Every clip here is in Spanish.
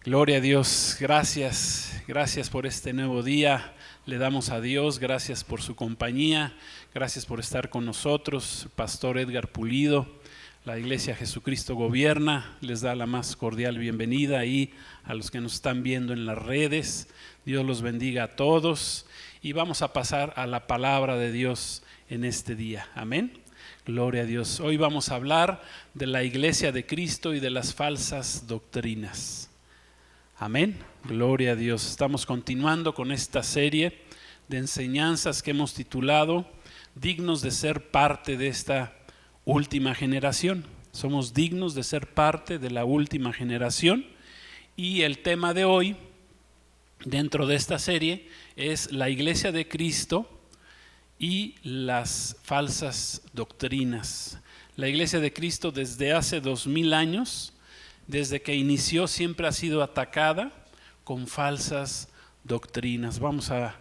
Gloria a Dios, gracias por este nuevo día. Le damos a Dios, gracias por su compañía, gracias por estar con nosotros. Pastor Edgar Pulido, la Iglesia Jesucristo Gobierna, les da la más cordial bienvenida ahí a los que nos están viendo en las redes. Dios los bendiga a todos y vamos a pasar a la palabra de Dios en este día. Amén. Gloria a Dios. Hoy vamos a hablar de la Iglesia de Cristo y de las falsas doctrinas. Amén, gloria a Dios. Estamos continuando con esta serie de enseñanzas que hemos titulado Dignos de ser parte de esta última generación. Somos dignos de ser parte de la última generación y el tema de hoy dentro de esta serie es la Iglesia de Cristo y las falsas doctrinas. La Iglesia de Cristo desde hace 2000 años, desde que inició, siempre ha sido atacada con falsas doctrinas. Vamos a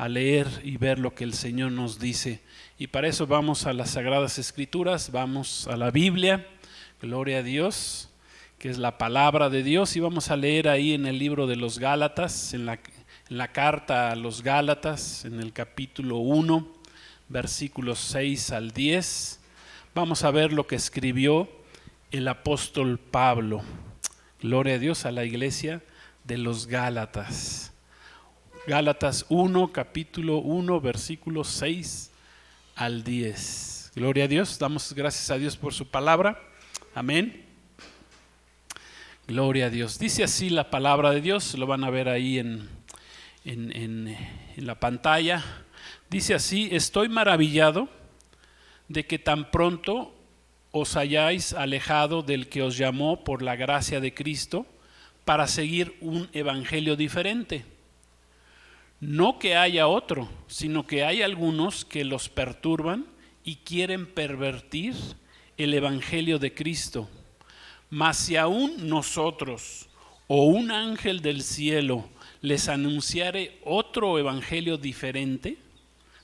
leer y ver lo que el Señor nos dice. Y para eso vamos a las Sagradas Escrituras, vamos a la Biblia, gloria a Dios, que es la palabra de Dios. Y vamos a leer ahí en el libro de los Gálatas, en la carta a los Gálatas, en el capítulo 1, versículos 6 al 10. Vamos a ver lo que escribió el apóstol Pablo. Gloria a Dios, a la iglesia de los Gálatas. Gálatas 1, capítulo 1, versículos 6 al 10. Gloria a Dios, damos gracias a Dios por su palabra. Amén. Gloria a Dios. Dice así la palabra de Dios, lo van a ver ahí en la pantalla. Dice así: estoy maravillado de que tan pronto os hayáis alejado del que os llamó por la gracia de Cristo para seguir un evangelio diferente. No que haya otro, sino que hay algunos que los perturban y quieren pervertir el evangelio de Cristo. Mas si aún nosotros o un ángel del cielo les anunciare otro evangelio diferente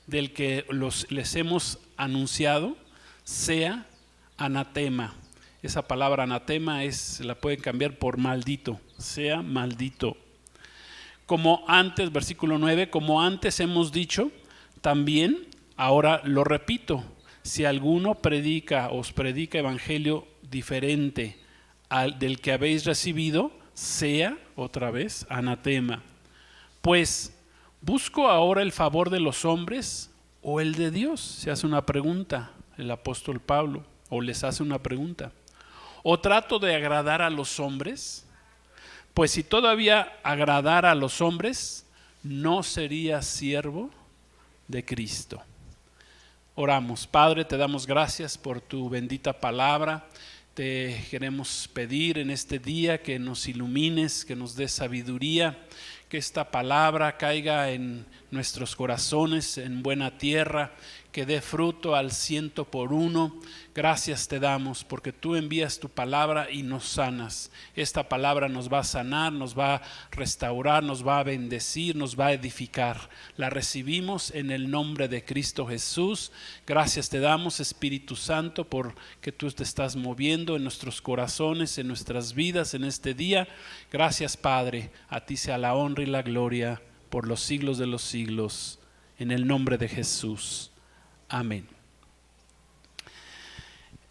del que les hemos anunciado, sea anatema. Esa palabra anatema la pueden cambiar por maldito, sea maldito. Como antes, versículo 9, como antes hemos dicho, también ahora lo repito, si alguno os predica evangelio diferente del que habéis recibido, sea otra vez anatema. Pues, ¿busco ahora el favor de los hombres o el de Dios? Se hace una pregunta el apóstol Pablo. O les hace una pregunta. ¿O trato de agradar a los hombres? Pues si todavía agradara a los hombres, no sería siervo de Cristo. Oramos. Padre, te damos gracias por tu bendita palabra. Te queremos pedir en este día que nos ilumines, que nos des sabiduría, que esta palabra caiga en nuestros corazones, en buena tierra, que dé fruto al 100%. Gracias te damos porque tú envías tu palabra y nos sanas. Esta palabra nos va a sanar, nos va a restaurar, nos va a bendecir, nos va a edificar. La recibimos en el nombre de Cristo Jesús. Gracias te damos, Espíritu Santo, porque tú te estás moviendo en nuestros corazones, en nuestras vidas en este día. Gracias, Padre. A ti sea la honra y la gloria por los siglos de los siglos. En el nombre de Jesús. Amén.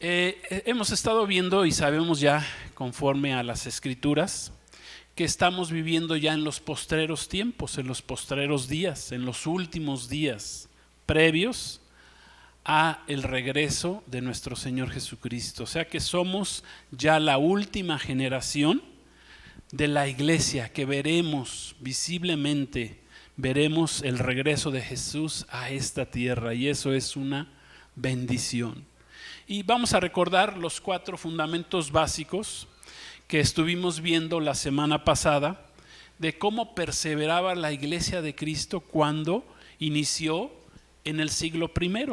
Hemos estado viendo y sabemos ya, conforme a las Escrituras, que estamos viviendo ya en los postreros tiempos, en los postreros días, en los últimos días previos a el regreso de nuestro Señor Jesucristo. O sea que somos ya la última generación de la iglesia que veremos visiblemente. Veremos el regreso de Jesús a esta tierra y eso es una bendición. Y vamos a recordar los 4 fundamentos básicos que estuvimos viendo la semana pasada de cómo perseveraba la Iglesia de Cristo cuando inició en el siglo I.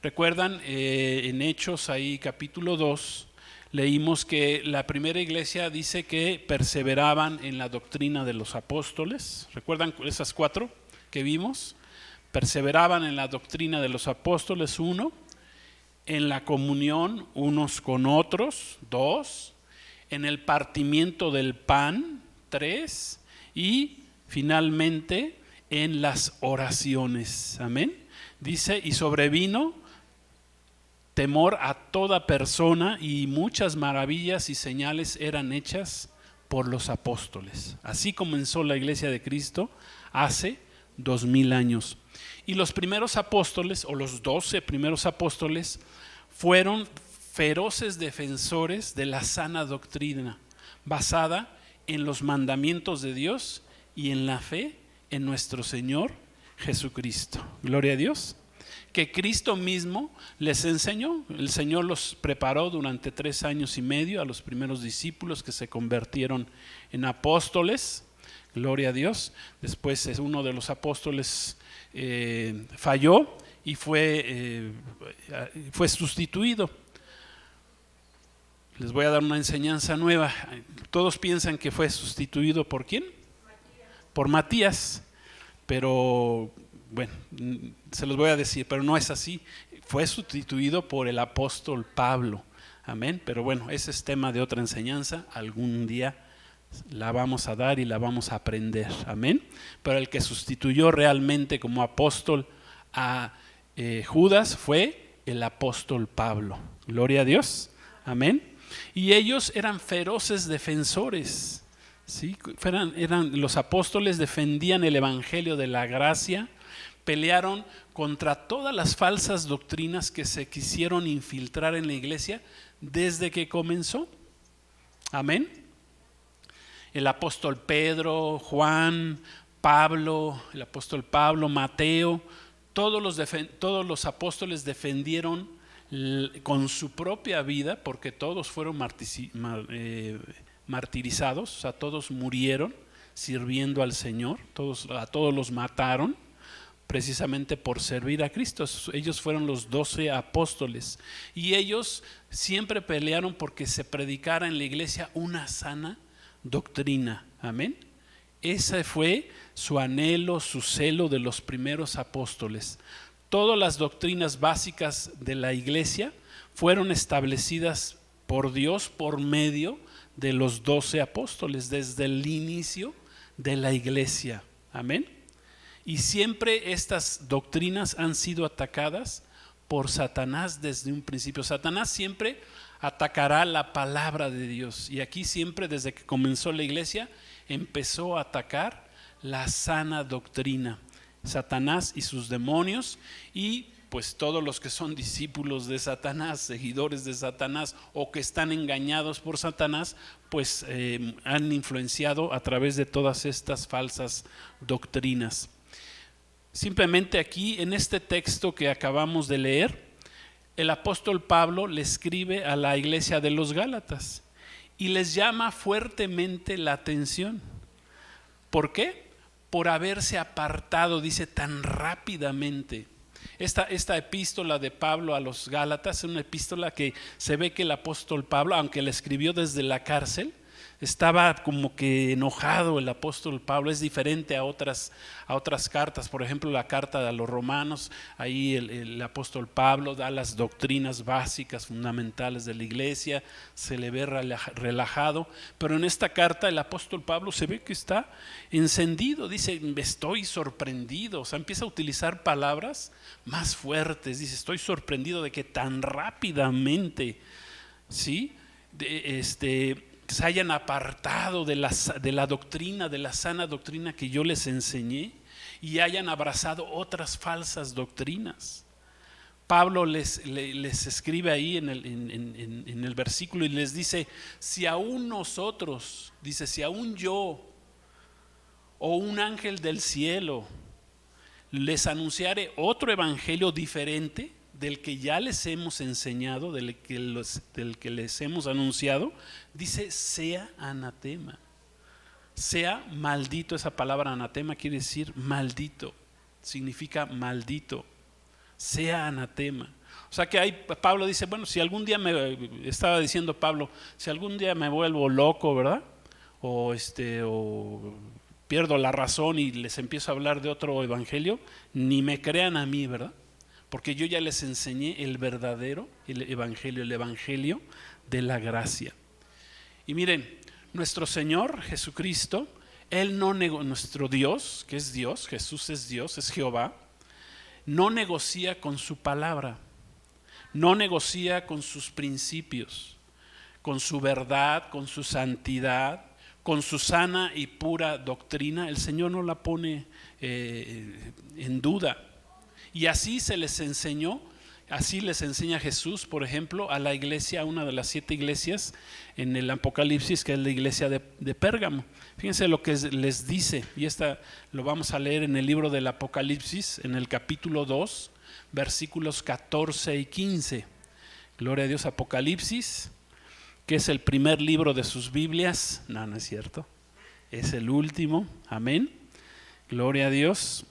Recuerdan en Hechos ahí capítulo 2 leímos que la primera iglesia dice que perseveraban en la doctrina de los apóstoles. ¿Recuerdan esas 4 que vimos? Perseveraban en la doctrina de los apóstoles, 1, en la comunión unos con otros, 2, en el partimiento del pan, 3 y finalmente en las oraciones. Amén. Dice, y sobrevino temor a toda persona y muchas maravillas y señales eran hechas por los apóstoles. Así comenzó la iglesia de Cristo hace 2000 años. Y los primeros apóstoles, o los 12 primeros apóstoles, fueron feroces defensores de la sana doctrina, basada en los mandamientos de Dios y en la fe en nuestro Señor Jesucristo. Gloria a Dios. Que Cristo mismo les enseñó. El Señor los preparó durante 3 años y medio a los primeros discípulos que se convirtieron en apóstoles. Gloria a Dios. Después uno de los apóstoles falló y fue sustituido. Les voy a dar una enseñanza nueva. Todos piensan que fue sustituido ¿por quién? Por Matías, pero bueno, se los voy a decir, pero no es así. Fue sustituido por el apóstol Pablo. Amén. Pero bueno, ese es tema de otra enseñanza. Algún día la vamos a dar y la vamos a aprender. Amén. Pero el que sustituyó realmente como apóstol a Judas fue el apóstol Pablo. Gloria a Dios. Amén. Y ellos eran feroces defensores. ¿Sí? Los apóstoles defendían el evangelio de la gracia, pelearon contra todas las falsas doctrinas que se quisieron infiltrar en la iglesia desde que comenzó. Amén. El apóstol Pedro, Juan, Pablo, el apóstol Pablo, Mateo, todos los apóstoles defendieron con su propia vida, porque todos fueron martirizados, o sea, todos murieron sirviendo al Señor, a todos los mataron precisamente por servir a Cristo. Ellos fueron los 12 apóstoles y ellos siempre pelearon porque se predicara en la iglesia una sana doctrina. Amén. Ese fue su anhelo, su celo de los primeros apóstoles. Todas las doctrinas básicas de la iglesia fueron establecidas por Dios por medio de los 12 apóstoles desde el inicio de la iglesia. Amén. Y siempre estas doctrinas han sido atacadas por Satanás desde un principio. Satanás siempre atacará la palabra de Dios. Y aquí siempre, desde que comenzó la iglesia, empezó a atacar la sana doctrina. Satanás y sus demonios, y pues todos los que son discípulos de Satanás, seguidores de Satanás o que están engañados por Satanás, pues han influenciado a través de todas estas falsas doctrinas. Simplemente aquí en este texto que acabamos de leer, el apóstol Pablo le escribe a la iglesia de los Gálatas y les llama fuertemente la atención. ¿Por qué? Por haberse apartado, dice, tan rápidamente. Esta epístola de Pablo a los Gálatas es una epístola que se ve que el apóstol Pablo, aunque la escribió desde la cárcel, estaba como que enojado el apóstol Pablo. Es diferente a otras cartas, por ejemplo la carta a los romanos. Ahí el apóstol Pablo da las doctrinas básicas, fundamentales de la iglesia, se le ve relajado, pero en esta carta el apóstol Pablo se ve que está encendido. Dice, estoy sorprendido, o sea, empieza a utilizar palabras más fuertes. Dice, estoy sorprendido de que tan rápidamente, ¿sí? Se hayan apartado de la doctrina, de la sana doctrina que yo les enseñé, y hayan abrazado otras falsas doctrinas. Pablo les escribe ahí en el versículo y les dice, si aún nosotros, dice, si aún yo o un ángel del cielo les anunciare otro evangelio diferente del que ya les hemos enseñado, del que les hemos anunciado, dice, sea anatema, sea maldito. Esa palabra anatema quiere decir maldito, significa maldito, sea anatema. O sea que ahí Pablo dice, bueno, si algún día estaba diciendo Pablo, si algún día me vuelvo loco, ¿verdad? O pierdo la razón y les empiezo a hablar de otro evangelio, ni me crean a mí, ¿verdad? Porque yo ya les enseñé el verdadero el evangelio de la gracia. Y miren, nuestro Señor Jesucristo, Él no negó, nuestro Dios, que es Dios, Jesús es Dios, es Jehová, no negocia con su palabra, no negocia con sus principios, con su verdad, con su santidad, con su sana y pura doctrina. El Señor no la pone en duda. Y así se les enseñó, así les enseña Jesús, por ejemplo, a la iglesia, a una de las 7 iglesias en el Apocalipsis, que es la iglesia de Pérgamo. Fíjense lo que les dice, y esta lo vamos a leer en el libro del Apocalipsis, en el capítulo 2, versículos 14 y 15. Gloria a Dios. Apocalipsis, que es el primer libro de sus Biblias. No, no es cierto, es el último. Amén, gloria a Dios.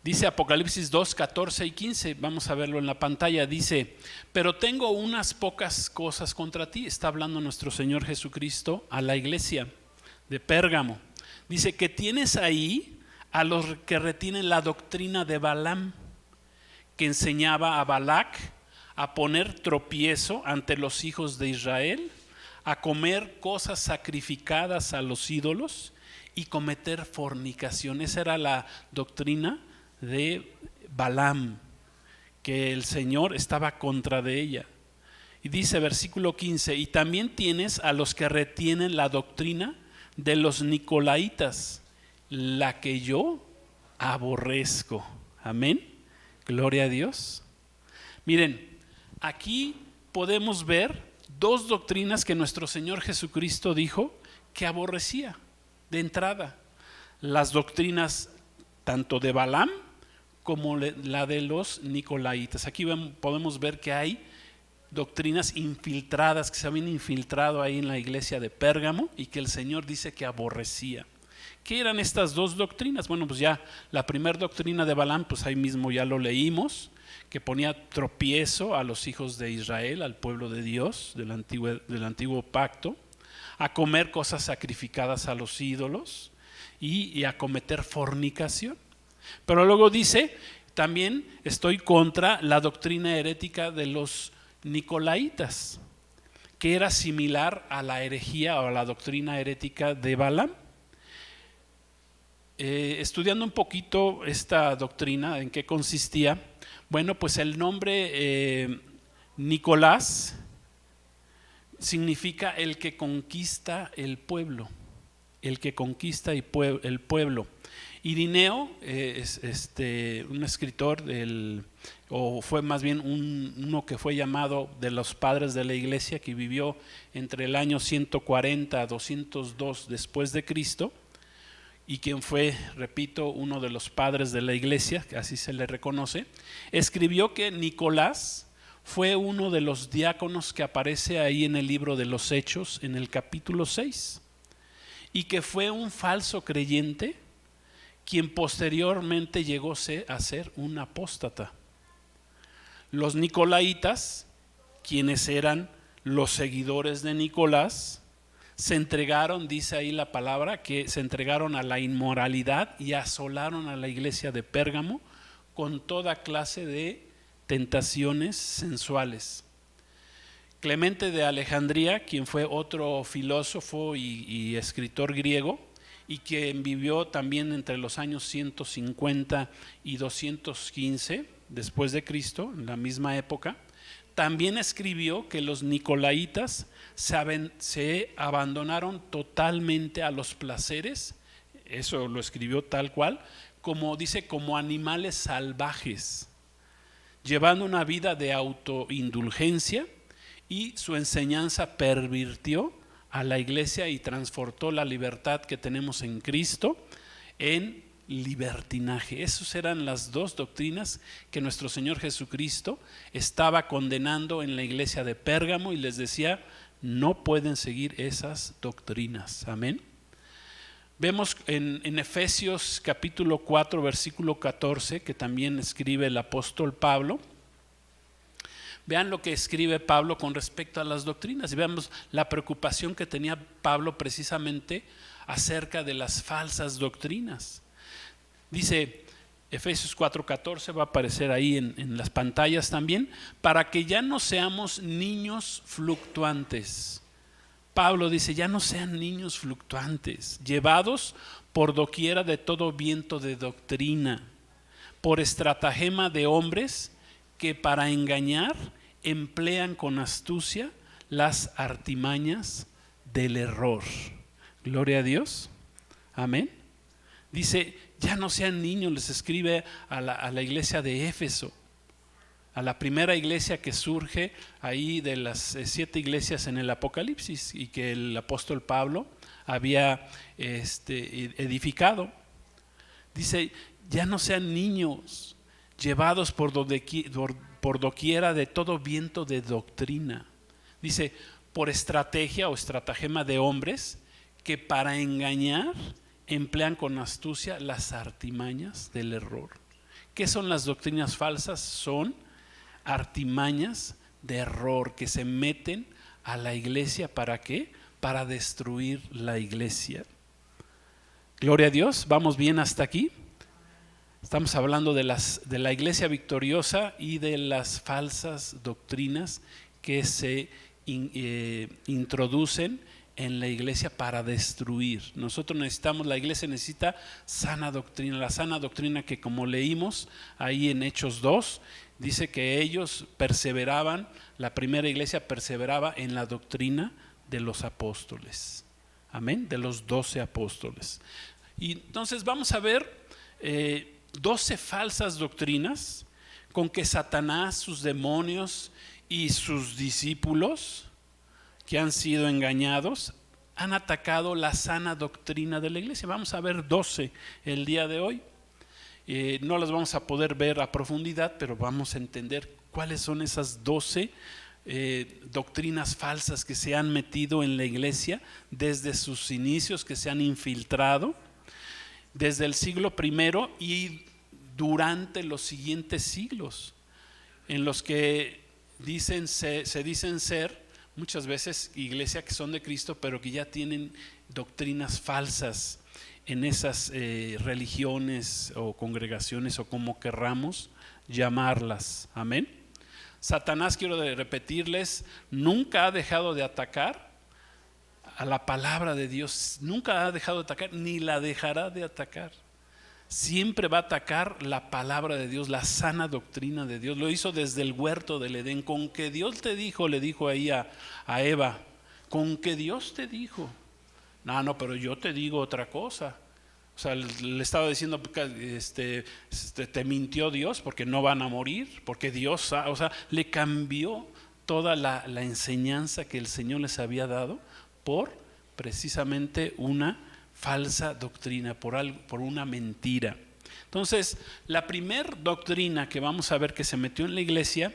Dice Apocalipsis 2, 14 y 15, vamos a verlo en la pantalla. Dice: pero tengo unas pocas cosas contra ti. Está hablando nuestro Señor Jesucristo a la iglesia de Pérgamo. Dice que tienes ahí a los que retienen la doctrina de Balaam, que enseñaba a Balac a poner tropiezo ante los hijos de Israel, a comer cosas sacrificadas a los ídolos y cometer fornicación. Esa era la doctrina de Balaam, que el Señor estaba contra de ella. Y dice versículo 15: y también tienes a los que retienen la doctrina de los Nicolaitas, la que yo aborrezco. Amén, gloria a Dios. Miren, aquí podemos ver 2 doctrinas que nuestro Señor Jesucristo dijo que aborrecía de entrada: las doctrinas tanto de Balaam como la de los Nicolaitas. Aquí podemos ver que hay doctrinas infiltradas, que se habían infiltrado ahí en la iglesia de Pérgamo y que el Señor dice que aborrecía. ¿Qué eran estas 2 doctrinas? Bueno, pues ya la primera doctrina de Balaam, pues ahí mismo ya lo leímos, que ponía tropiezo a los hijos de Israel, al pueblo de Dios del antiguo pacto, a comer cosas sacrificadas a los ídolos y a cometer fornicación. Pero luego dice: también estoy contra la doctrina herética de los Nicolaitas, que era similar a la herejía o a la doctrina herética de Balaam. Estudiando un poquito esta doctrina, ¿en qué consistía? Bueno, pues el nombre Nicolás significa el que conquista el pueblo, el que conquista el pueblo. Irineo es un escritor o fue más bien uno que fue llamado de los padres de la iglesia, que vivió entre el año 140 a 202 después de Cristo, y quien fue, repito, uno de los padres de la iglesia, que así se le reconoce. Escribió que Nicolás fue uno de los diáconos que aparece ahí en el libro de los Hechos, en el capítulo 6, y que fue un falso creyente, quien posteriormente llegó a ser un apóstata. Los Nicolaitas, quienes eran los seguidores de Nicolás, se entregaron, dice ahí la palabra, que se entregaron a la inmoralidad y asolaron a la iglesia de Pérgamo con toda clase de tentaciones sensuales. Clemente de Alejandría, quien fue otro filósofo y escritor griego, y quien vivió también entre los años 150 y 215 después de Cristo, en la misma época, también escribió que los Nicolaitas se abandonaron totalmente a los placeres. Eso lo escribió tal cual, como dice, como animales salvajes, llevando una vida de autoindulgencia, y su enseñanza pervirtió a la iglesia y transformó la libertad que tenemos en Cristo en libertinaje. Esas eran las 2 doctrinas que nuestro Señor Jesucristo estaba condenando en la iglesia de Pérgamo, y les decía: no pueden seguir esas doctrinas. Amén. Vemos en Efesios capítulo 4 versículo 14, que también escribe el apóstol Pablo. Vean lo que escribe Pablo con respecto a las doctrinas, y veamos la preocupación que tenía Pablo precisamente acerca de las falsas doctrinas. Dice Efesios 4:14 va a aparecer ahí en las pantallas también, para que ya no seamos niños fluctuantes. Pablo dice, ya no sean niños fluctuantes, llevados por doquiera de todo viento de doctrina, por estratagema de hombres que para engañar emplean con astucia las artimañas del error. Gloria a Dios. Amén. Dice, ya no sean niños, les escribe a la iglesia de Éfeso, a la primera iglesia que surge ahí de las 7 iglesias en el Apocalipsis y que el apóstol Pablo había edificado. Dice, ya no sean niños, llevados por doquiera de todo viento de doctrina. Dice, por estrategia o estratagema de hombres que para engañar emplean con astucia las artimañas del error. ¿Qué son las doctrinas falsas? Son artimañas de error que se meten a la iglesia. ¿Para qué? Para destruir la iglesia. Gloria a Dios. ¿Vamos bien hasta aquí? Estamos hablando de la iglesia victoriosa y de las falsas doctrinas que se introducen en la iglesia para destruir. Nosotros necesitamos, la iglesia necesita sana doctrina, la sana doctrina que, como leímos ahí en Hechos 2, dice que ellos perseveraban, la primera iglesia perseveraba en la doctrina de los apóstoles. Amén, de los 12 apóstoles. Y entonces vamos a ver 12 falsas doctrinas con que Satanás, sus demonios y sus discípulos que han sido engañados han atacado la sana doctrina de la iglesia. Vamos a ver 12 el día de hoy. No las vamos a poder ver a profundidad, pero vamos a entender cuáles son esas 12 doctrinas falsas que se han metido en la iglesia desde sus inicios, que se han infiltrado desde el siglo I y durante los siguientes siglos, en los que se dicen ser muchas veces iglesia que son de Cristo, pero que ya tienen doctrinas falsas en esas religiones o congregaciones o como querramos llamarlas. Amén. Satanás, quiero repetirles, nunca ha dejado de atacar a la palabra de Dios, nunca ha dejado de atacar ni la dejará de atacar. Siempre va a atacar la palabra de Dios, la sana doctrina de Dios. Lo hizo desde el huerto del Edén. Con que Dios te dijo, le dijo ahí a Eva, con que Dios te dijo. No, pero yo te digo otra cosa. O sea, le estaba diciendo, te mintió Dios porque no van a morir, porque Dios, o sea, le cambió toda la enseñanza que el Señor les había dado por precisamente una falsa doctrina, por una mentira. Entonces, la primer doctrina que vamos a ver que se metió en la iglesia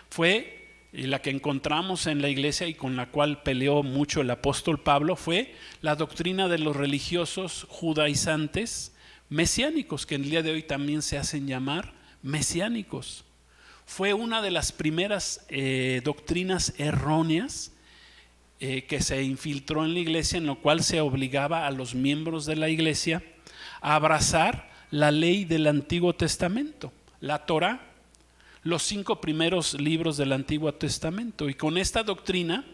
fue, y la que encontramos en la iglesia y con la cual peleó mucho el apóstol Pablo, fue la doctrina de los religiosos judaizantes mesiánicos, que en el día de hoy también se hacen llamar mesiánicos. Fue una de las primeras doctrinas erróneas que se infiltró en la iglesia, en lo cual se obligaba a los miembros de la iglesia a abrazar la ley del Antiguo Testamento, la Torá, los 5 primeros libros del Antiguo Testamento. Y con esta doctrina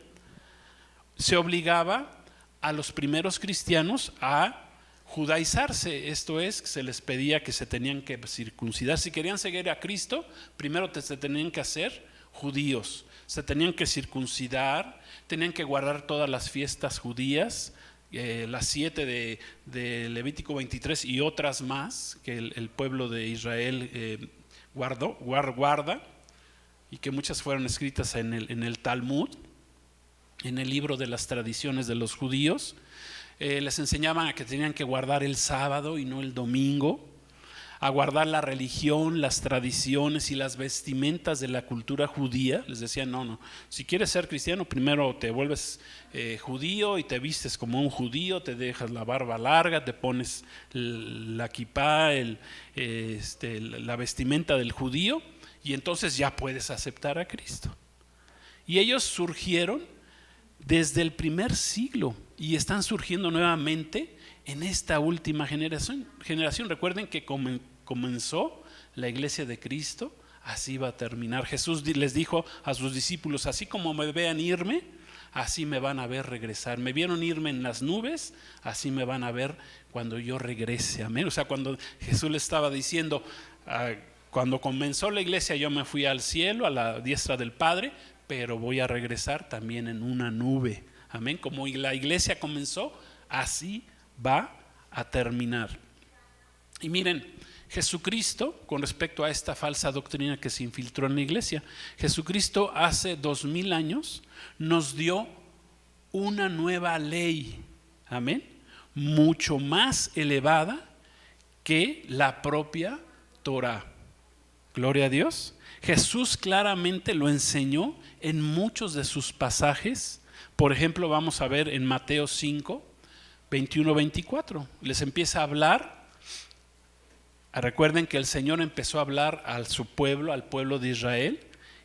se obligaba a los primeros cristianos a judaizarse, esto es, que se les pedía que se tenían que circuncidar. Si querían seguir a Cristo, primero se tenían que hacer judíos, se tenían que circuncidar, tenían que guardar todas las fiestas judías, las 7 de Levítico 23 y otras más que el pueblo de Israel guarda, y que muchas fueron escritas en el Talmud, en el libro de las tradiciones de los judíos. Les enseñaban a que tenían que guardar el sábado y no el domingo, a guardar la religión, las tradiciones y las vestimentas de la cultura judía. Les decían, no, si quieres ser cristiano, primero te vuelves judío y te vistes como un judío, te dejas la barba larga, te pones la kipá, la vestimenta del judío, y entonces ya puedes aceptar a Cristo. Y ellos surgieron desde el primer siglo y están surgiendo nuevamente en esta última generación. Recuerden que comenzó la iglesia de Cristo, así va a terminar. Jesús les dijo a sus discípulos: así como me vean irme, así me van a ver regresar. Me vieron irme en las nubes, así me van a ver cuando yo regrese. Amén. O sea, cuando Jesús le estaba diciendo, cuando comenzó la iglesia yo me fui al cielo, a la diestra del Padre, pero voy a regresar también en una nube. Amén. Como la iglesia comenzó, así va a terminar. Y miren, Jesucristo, con respecto a esta falsa doctrina que se infiltró en la iglesia, Jesucristo hace 2000 años nos dio una nueva ley, amén, mucho más elevada que la propia Torá. Gloria a Dios. Jesús claramente lo enseñó en muchos de sus pasajes. Por ejemplo, vamos a ver en Mateo 5, 21-24. Les empieza a hablar. Recuerden que el Señor empezó a hablar a su pueblo, al pueblo de Israel,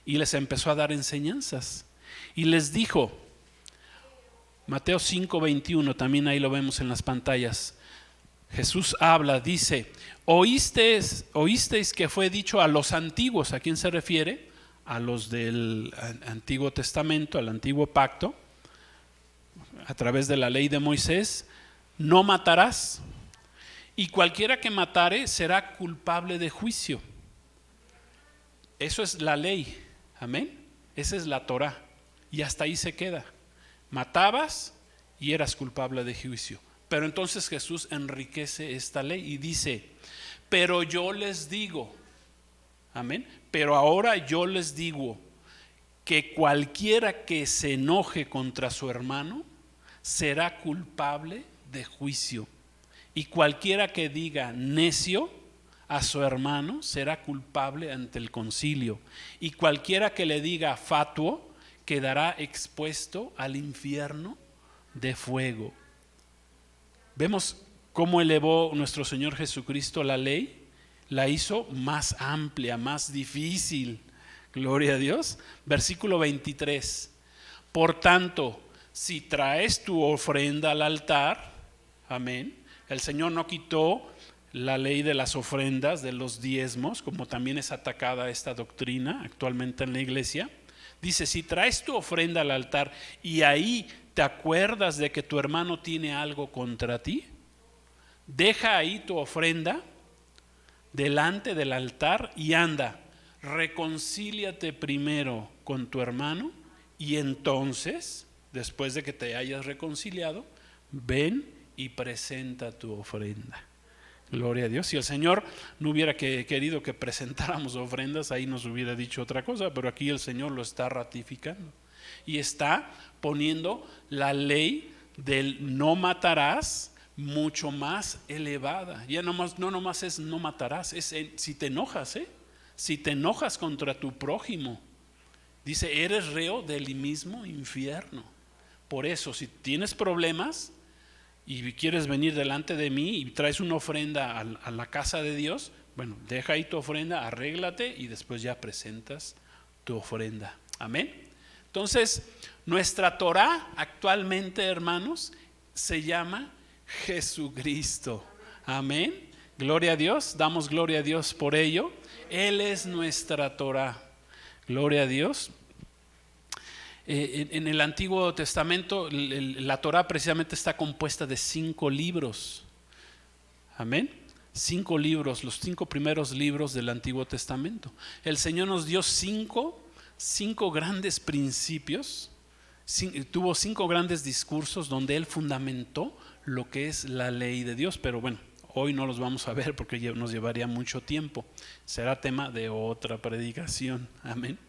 y les empezó a dar enseñanzas. Y les dijo, Mateo 5, 21, también ahí lo vemos en las pantallas. Jesús habla, dice: oísteis que fue dicho a los antiguos. ¿A quién se refiere? A los del Antiguo Testamento, al Antiguo Pacto, a través de la ley de Moisés: no matarás, y cualquiera que matare será culpable de juicio. Eso es la ley, amén. Esa es la Torá, y hasta ahí se queda. Matabas y eras culpable de juicio. Pero entonces Jesús enriquece esta ley y dice: pero yo les digo, amén, pero ahora yo les digo que cualquiera que se enoje contra su hermano será culpable de juicio, y cualquiera que diga necio a su hermano será culpable ante el concilio, y cualquiera que le diga fatuo quedará expuesto al infierno de fuego. Vemos cómo elevó nuestro Señor Jesucristo la ley, la hizo más amplia, más difícil. Gloria a Dios. Versículo 23. Por tanto, si traes tu ofrenda al altar, amén. El Señor no quitó la ley de las ofrendas, de los diezmos, como también es atacada esta doctrina actualmente en la iglesia. Dice: si traes tu ofrenda al altar y ahí te acuerdas de que tu hermano tiene algo contra ti, deja ahí tu ofrenda delante del altar y anda, reconcíliate primero con tu hermano, y entonces, después de que te hayas reconciliado, ven y presenta tu ofrenda. Gloria a Dios. Si el Señor no hubiera querido que presentáramos ofrendas, ahí nos hubiera dicho otra cosa, pero aquí el Señor lo está ratificando y está poniendo la ley del no matarás mucho más elevada. Ya no nomás es no matarás, es si te enojas, si te enojas contra tu prójimo, dice, eres reo del mismo infierno. Por eso, si tienes problemas y quieres venir delante de mí y traes una ofrenda a la casa de Dios, bueno, deja ahí tu ofrenda, arréglate y después ya presentas tu ofrenda. Amén. Entonces, nuestra Torá actualmente, hermanos, se llama Jesucristo. Amén. Gloria a Dios. Damos gloria a Dios por ello. Él es nuestra Torá. Gloria a Dios. En el Antiguo Testamento, la Torá precisamente está compuesta de 5 libros. Amén. 5 libros, los 5 primeros libros del Antiguo Testamento. El Señor nos dio 5 grandes principios. Tuvo 5 grandes discursos donde Él fundamentó lo que es la ley de Dios. Pero bueno, hoy no los vamos a ver porque nos llevaría mucho tiempo. Será tema de otra predicación. Amén.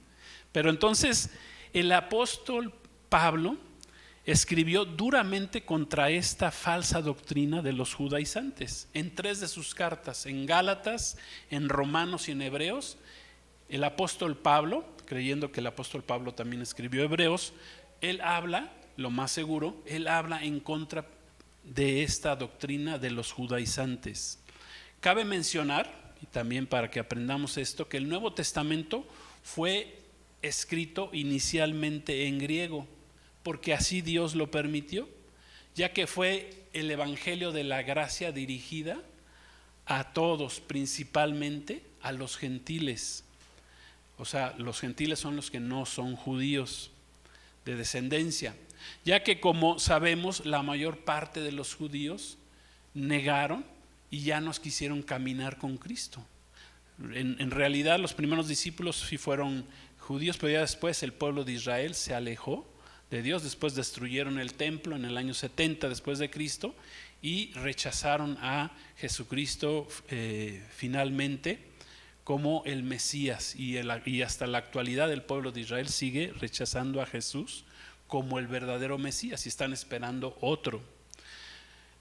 Pero entonces, el apóstol Pablo escribió duramente contra esta falsa doctrina de los judaizantes en 3 de sus cartas: en Gálatas, en Romanos y en Hebreos. El apóstol Pablo, creyendo que el apóstol Pablo también escribió Hebreos, él habla, lo más seguro, él habla en contra de esta doctrina de los judaizantes. Cabe mencionar, y también para que aprendamos esto, que el Nuevo Testamento fue escrito inicialmente en griego, porque así Dios lo permitió, ya que fue el evangelio de la gracia dirigida a todos, principalmente a los gentiles. O sea, los gentiles son los que no son judíos de descendencia, ya que, como sabemos, la mayor parte de los judíos negaron y ya no quisieron caminar con Cristo. En realidad los primeros discípulos sí fueron judíos, pero ya después el pueblo de Israel se alejó de Dios. Después destruyeron el templo en el año 70 después de Cristo y rechazaron a Jesucristo finalmente como el Mesías, y hasta la actualidad el pueblo de Israel sigue rechazando a Jesús como el verdadero Mesías y están esperando otro.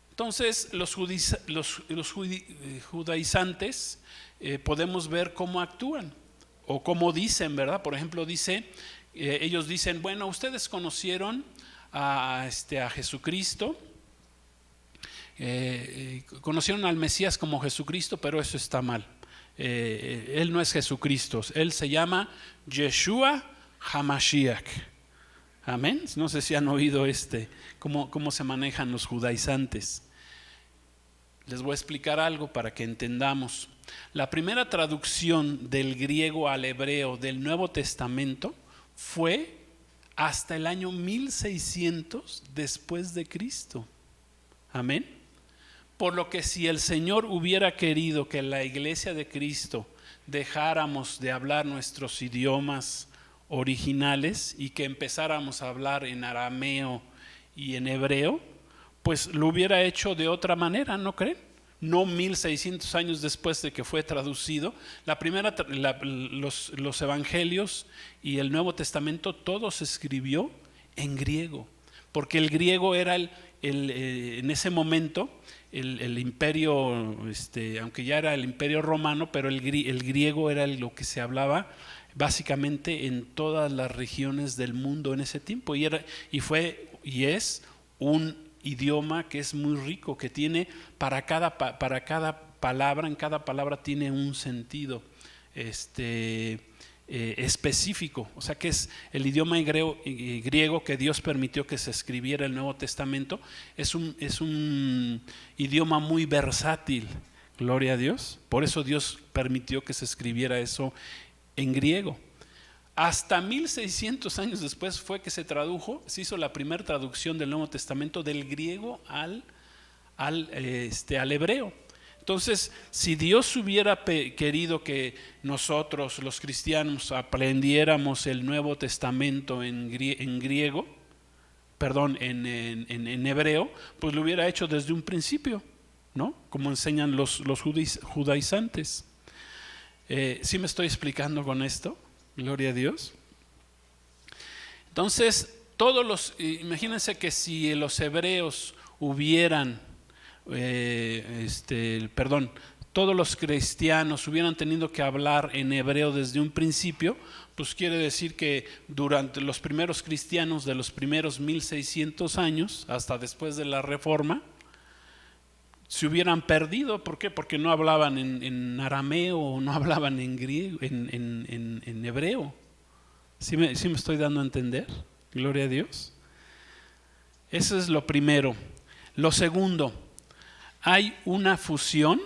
Entonces los judaizantes podemos ver cómo actúan o cómo dicen, ¿verdad? Por ejemplo, ellos dicen, bueno, ustedes conocieron a Jesucristo, conocieron al Mesías como Jesucristo, pero eso está mal. Él no es Jesucristo, él se llama Yeshua HaMashiach. Amén. No sé si han oído cómo se manejan los judaizantes. Les voy a explicar algo para que entendamos. La primera traducción del griego al hebreo del Nuevo Testamento fue hasta el año 1600 después de Cristo. Amén. Por lo que si el Señor hubiera querido que la iglesia de Cristo dejáramos de hablar nuestros idiomas originales y que empezáramos a hablar en arameo y en hebreo, pues lo hubiera hecho de otra manera, ¿no creen? No 1600 años después de que fue traducido. Los evangelios y el Nuevo Testamento todo se escribió en griego, porque el griego era en ese momento el imperio, aunque ya era el imperio romano, pero el griego era lo que se hablaba básicamente en todas las regiones del mundo en ese tiempo, y es un idioma que es muy rico, que tiene para cada palabra, en cada palabra tiene un sentido específico. O sea que es el idioma griego que Dios permitió que se escribiera el Nuevo Testamento. Es un idioma muy versátil, gloria a Dios. Por eso Dios permitió que se escribiera eso en griego. Hasta 1600 años después fue que se hizo la primera traducción del Nuevo Testamento del griego al hebreo. Entonces, si Dios hubiera querido que nosotros, los cristianos, aprendiéramos el Nuevo Testamento en hebreo, pues lo hubiera hecho desde un principio, ¿no? Como enseñan los judaizantes. ¿Sí me estoy explicando con esto? Gloria a Dios. Entonces, imagínense que si los hebreos hubieran, todos los cristianos hubieran tenido que hablar en hebreo desde un principio, pues quiere decir que durante los primeros cristianos de los primeros 1600 años, hasta después de la Reforma, se hubieran perdido. ¿Por qué? Porque no hablaban en arameo o no hablaban en griego, en hebreo. ¿Sí me estoy dando a entender? Gloria a Dios. Eso es lo primero. Lo segundo, hay una fusión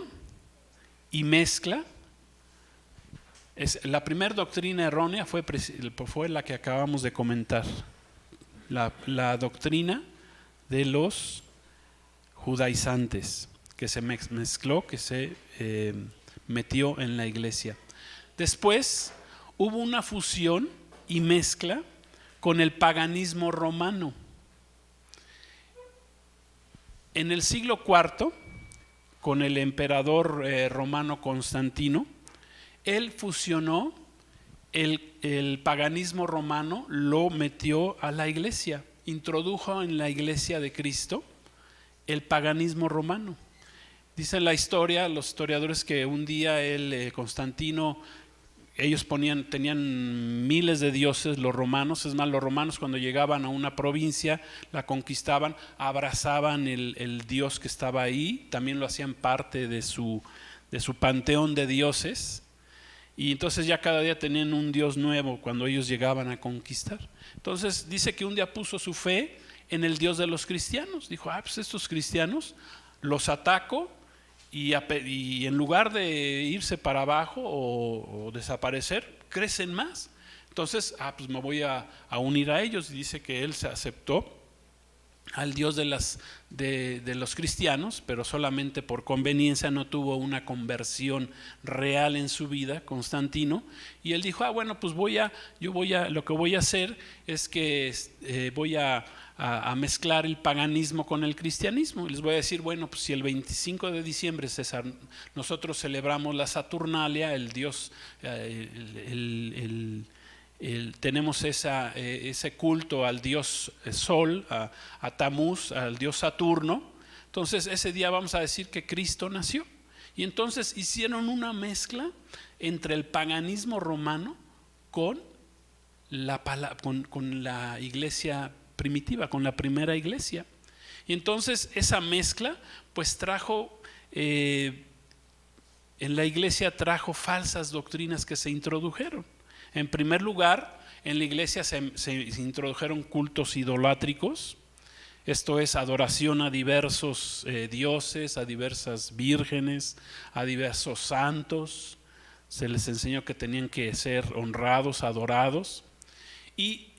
y mezcla. La primera doctrina errónea fue la que acabamos de comentar. La doctrina de los judaizantes, que se mezcló, que se metió en la iglesia. Después hubo una fusión y mezcla con el paganismo romano. En el siglo IV, con el emperador romano Constantino, él fusionó el paganismo romano, lo metió a la iglesia, introdujo en la iglesia de Cristo el paganismo romano. Dice la historia, los historiadores, que un día Constantino, ellos tenían miles de dioses, los romanos. Es más, los romanos cuando llegaban a una provincia, la conquistaban, abrazaban el dios que estaba ahí, también lo hacían parte de su panteón de dioses, y entonces ya cada día tenían un dios nuevo cuando ellos llegaban a conquistar. Entonces dice que un día puso su fe en el Dios de los cristianos. Dijo, pues estos cristianos los ataco y en lugar de irse para abajo o desaparecer, crecen más. Entonces, pues me voy a unir a ellos. Y dice que él se aceptó al Dios de los cristianos, pero solamente por conveniencia, no tuvo una conversión real en su vida, Constantino. Y él dijo, bueno, pues lo que voy a hacer es que voy a mezclar el paganismo con el cristianismo. Y les voy a decir, bueno, pues si el 25 de diciembre nosotros celebramos la Saturnalia, el dios, tenemos ese culto al dios Sol, a Tamuz, al dios Saturno. Entonces ese día vamos a decir que Cristo nació. Y entonces hicieron una mezcla entre el paganismo romano con la iglesia primitiva, con la primera iglesia. Y entonces esa mezcla pues en la iglesia trajo falsas doctrinas que se introdujeron. En primer lugar, en la iglesia se introdujeron cultos idolátricos, esto es adoración a diversos dioses, a diversas vírgenes, a diversos santos. Se les enseñó que tenían que ser honrados, adorados, y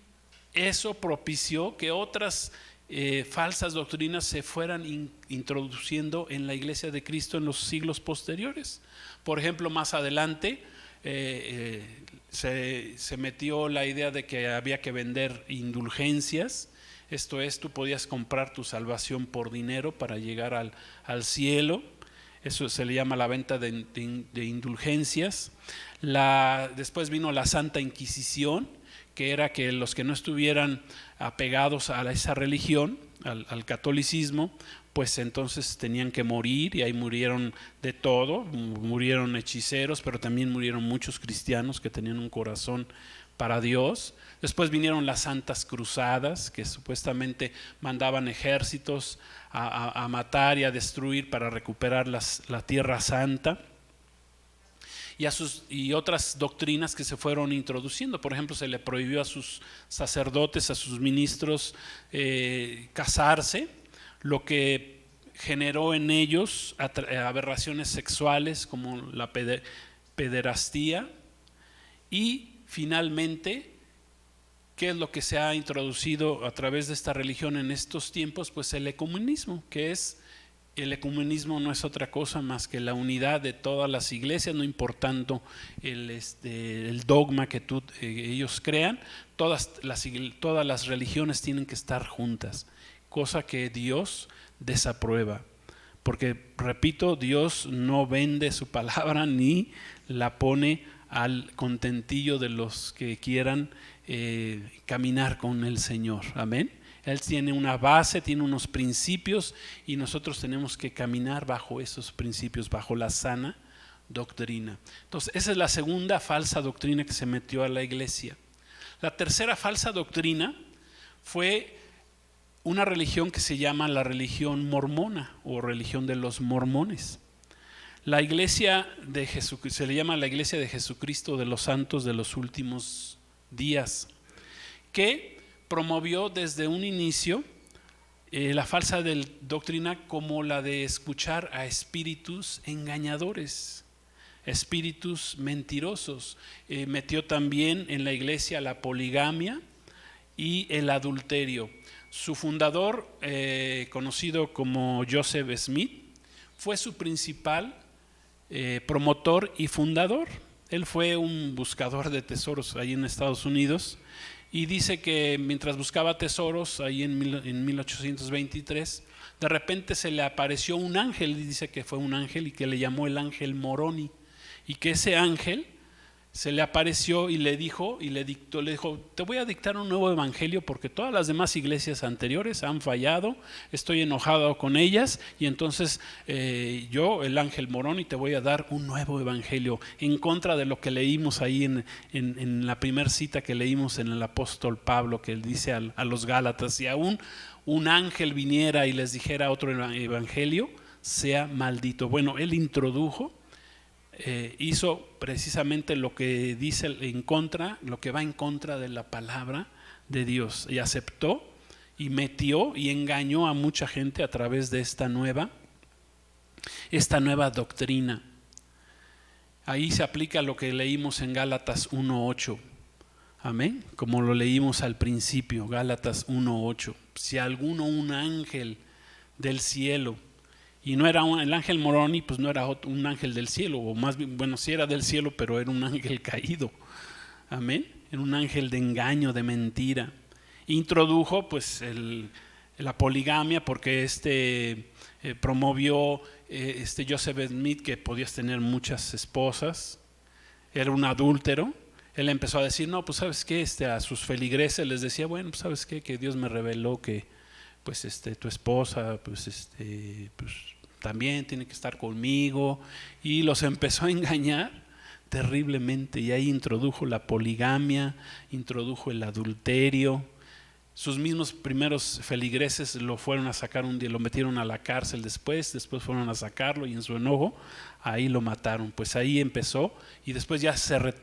eso propició que otras falsas doctrinas se fueran introduciendo en la iglesia de Cristo en los siglos posteriores. Por ejemplo, más adelante se metió la idea de que había que vender indulgencias. Esto es, tú podías comprar tu salvación por dinero para llegar al cielo. Eso se le llama la venta de indulgencias. Después vino la Santa Inquisición, que era que los que no estuvieran apegados a esa religión, al catolicismo, pues entonces tenían que morir, y ahí murieron de todo. Murieron hechiceros, pero también murieron muchos cristianos que tenían un corazón para Dios. Después vinieron las Santas Cruzadas, que supuestamente mandaban ejércitos a matar y a destruir para recuperar la Tierra Santa. Y otras doctrinas que se fueron introduciendo. Por ejemplo, se le prohibió a sus sacerdotes, a sus ministros casarse, lo que generó en ellos aberraciones sexuales como la pederastía. Y finalmente, ¿qué es lo que se ha introducido a través de esta religión en estos tiempos? Pues el ecumenismo, el ecumenismo no es otra cosa más que la unidad de todas las iglesias, no importando el dogma que ellos crean. Todas las religiones tienen que estar juntas, cosa que Dios desaprueba, porque, repito, Dios no vende su palabra ni la pone al contentillo de los que quieran caminar con el Señor. Amén. Él tiene una base, tiene unos principios, y nosotros tenemos que caminar bajo esos principios, bajo la sana doctrina. Entonces, esa es la segunda falsa doctrina que se metió a la iglesia. La tercera falsa doctrina fue una religión que se llama la religión mormona o religión de los mormones. La iglesia de Jesucristo se le llama la iglesia de Jesucristo de los santos de los últimos días, que promovió desde un inicio la falsa doctrina como la de escuchar a espíritus engañadores, espíritus mentirosos. Metió también en la iglesia la poligamia y el adulterio. Su fundador, conocido como Joseph Smith, fue su principal promotor y fundador. Él fue un buscador de tesoros ahí en Estados Unidos, y dice que mientras buscaba tesoros ahí en 1823, de repente se le apareció un ángel, y dice que fue un ángel y que le llamó el ángel Moroni, y que ese ángel se le apareció y le dijo, te voy a dictar un nuevo evangelio porque todas las demás iglesias anteriores han fallado, estoy enojado con ellas, y entonces yo, el ángel Moroni, te voy a dar un nuevo evangelio en contra de lo que leímos ahí en la primera cita que leímos en el apóstol Pablo, que él dice a los Gálatas: si aún un ángel viniera y les dijera otro evangelio, sea maldito. Bueno, él introdujo, hizo precisamente lo que dice en contra, lo que va en contra de la palabra de Dios, y aceptó y metió y engañó a mucha gente a través de esta nueva esta nueva doctrina. Ahí se aplica lo que leímos en Gálatas 1:8. Amén. Como lo leímos al principio, Gálatas 1:8. Si alguno, un ángel del cielo, y no era el ángel Moroni, pues no era un ángel del cielo, o más bien, bueno, sí era del cielo, pero era un ángel caído. Amén. Era un ángel de engaño, de mentira. Introdujo pues la poligamia, porque promovió Joseph Smith que podías tener muchas esposas. Era un adúltero. Él empezó a decir, no, pues sabes qué, a sus feligreses les decía, bueno, pues sabes qué, que Dios me reveló que pues tu esposa pues también tiene que estar conmigo, y los empezó a engañar terriblemente, y ahí introdujo la poligamia, introdujo el adulterio. Sus mismos primeros feligreses lo fueron a sacar un día, lo metieron a la cárcel después fueron a sacarlo, y en su enojo ahí lo mataron. Pues ahí empezó, y después ya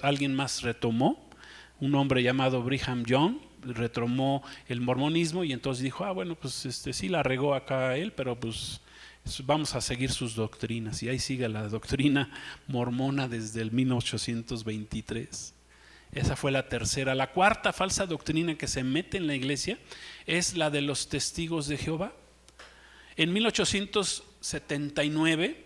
alguien más retomó, un hombre llamado Brigham Young retomó el mormonismo, y entonces dijo, bueno, pues sí la regó acá él, pero pues vamos a seguir sus doctrinas, y ahí sigue la doctrina mormona desde el 1823. Esa fue la tercera. La cuarta falsa doctrina que se mete en la iglesia es la de los testigos de Jehová. En 1879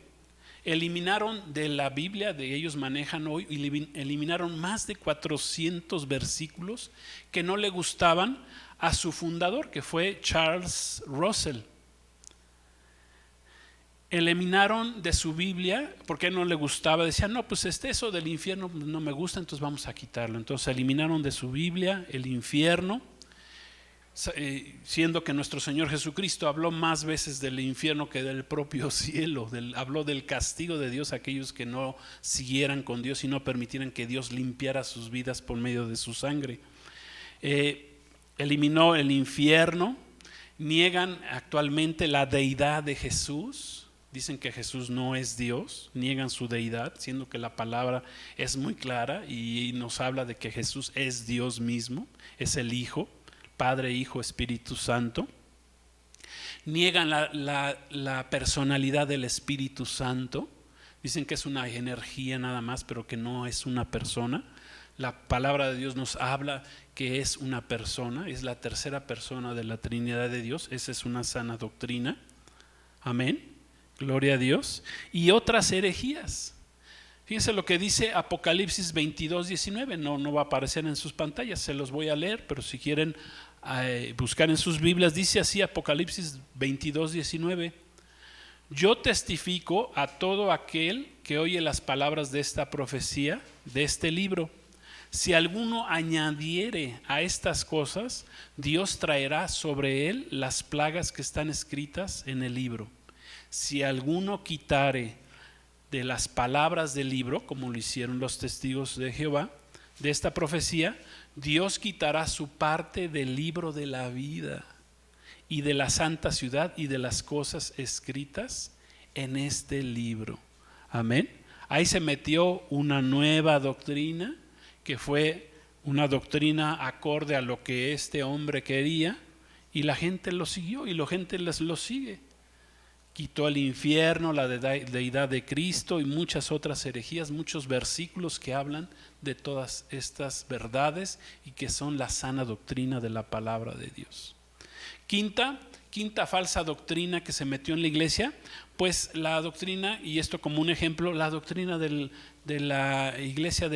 eliminaron de la Biblia, de ellos manejan hoy, eliminaron más de 400 versículos que no le gustaban a su fundador, que fue Charles Russell. Eliminaron de su Biblia porque no le gustaba, decían, no, pues eso del infierno no me gusta, entonces vamos a quitarlo. Entonces eliminaron de su Biblia el infierno, siendo que nuestro Señor Jesucristo habló más veces del infierno que del propio cielo. Habló del castigo de Dios a aquellos que no siguieran con Dios y no permitieran que Dios limpiara sus vidas por medio de su sangre. Eliminó el infierno. Niegan actualmente la deidad de Jesús. Dicen que Jesús no es Dios, niegan su deidad, siendo que la palabra es muy clara y nos habla de que Jesús es Dios mismo, es el Hijo, Padre, Hijo, Espíritu Santo. Niegan la personalidad del Espíritu Santo, dicen que es una energía nada más, pero que no es una persona. La palabra de Dios nos habla que es una persona, es la tercera persona de la Trinidad de Dios. Esa es una sana doctrina. Amén. Gloria a Dios. Y otras herejías. Fíjense lo que dice Apocalipsis 22:19. No va a aparecer en sus pantallas, se los voy a leer, pero si quieren buscar en sus Biblias, dice así Apocalipsis 22:19. Yo testifico a todo aquel que oye las palabras de esta profecía, de este libro. Si alguno añadiere a estas cosas, Dios traerá sobre él las plagas que están escritas en el libro. Si alguno quitare de las palabras del libro, como lo hicieron los testigos de Jehová, de esta profecía, Dios quitará su parte del libro de la vida y de la santa ciudad y de las cosas escritas en este libro. Amén. Ahí se metió una nueva doctrina, que fue una doctrina acorde a lo que este hombre quería, y la gente lo siguió, y la gente lo sigue. Quitó el infierno, la deidad de Cristo y muchas otras herejías, muchos versículos que hablan de todas estas verdades y que son la sana doctrina de la palabra de Dios. Quinta falsa doctrina que se metió en la iglesia, pues la doctrina, y esto como un ejemplo, la doctrina de la iglesia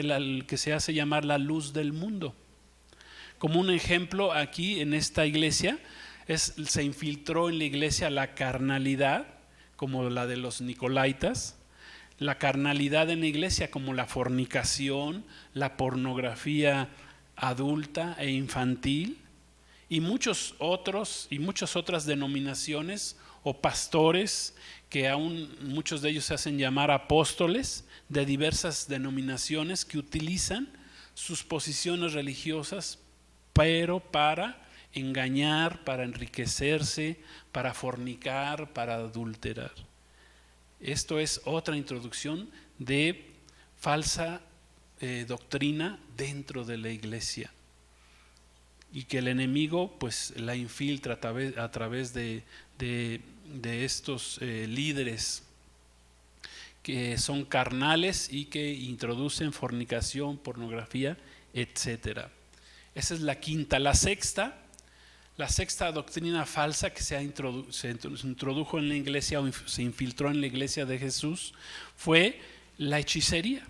que se hace llamar la luz del mundo. Como un ejemplo aquí en esta iglesia, se infiltró en la iglesia la carnalidad, como la de los nicolaitas, la carnalidad en la iglesia como la fornicación, la pornografía adulta e infantil, y muchas otras denominaciones o pastores que aún muchos de ellos se hacen llamar apóstoles de diversas denominaciones, que utilizan sus posiciones religiosas pero para engañar, para enriquecerse, para fornicar, para adulterar. Esto es otra introducción de falsa doctrina dentro de la iglesia, y que el enemigo pues la infiltra a través de estos líderes que son carnales y que introducen fornicación, pornografía, etcétera. Esa es la quinta. La sexta doctrina falsa que se introdujo en la iglesia o se infiltró en la iglesia de Jesús fue la hechicería.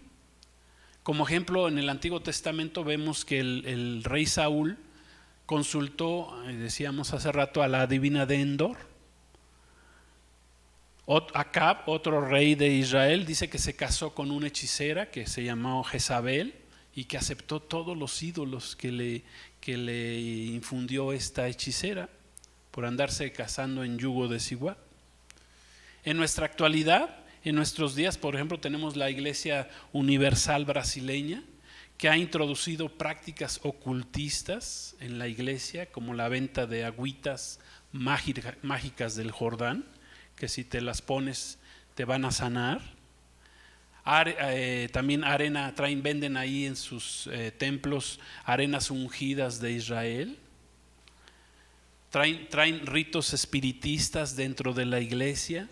Como ejemplo, en el Antiguo Testamento vemos que el rey Saúl consultó, decíamos hace rato, a la adivina de Endor. Acab, otro rey de Israel, dice que se casó con una hechicera que se llamó Jezabel y que aceptó todos los ídolos que le infundió esta hechicera por andarse casando en yugo desigual. En nuestra actualidad, en nuestros días, por ejemplo, tenemos la Iglesia Universal Brasileña, que ha introducido prácticas ocultistas en la iglesia, como la venta de agüitas mágicas del Jordán, que si te las pones te van a sanar. También venden ahí en sus templos arenas ungidas de Israel. Traen ritos espiritistas dentro de la iglesia,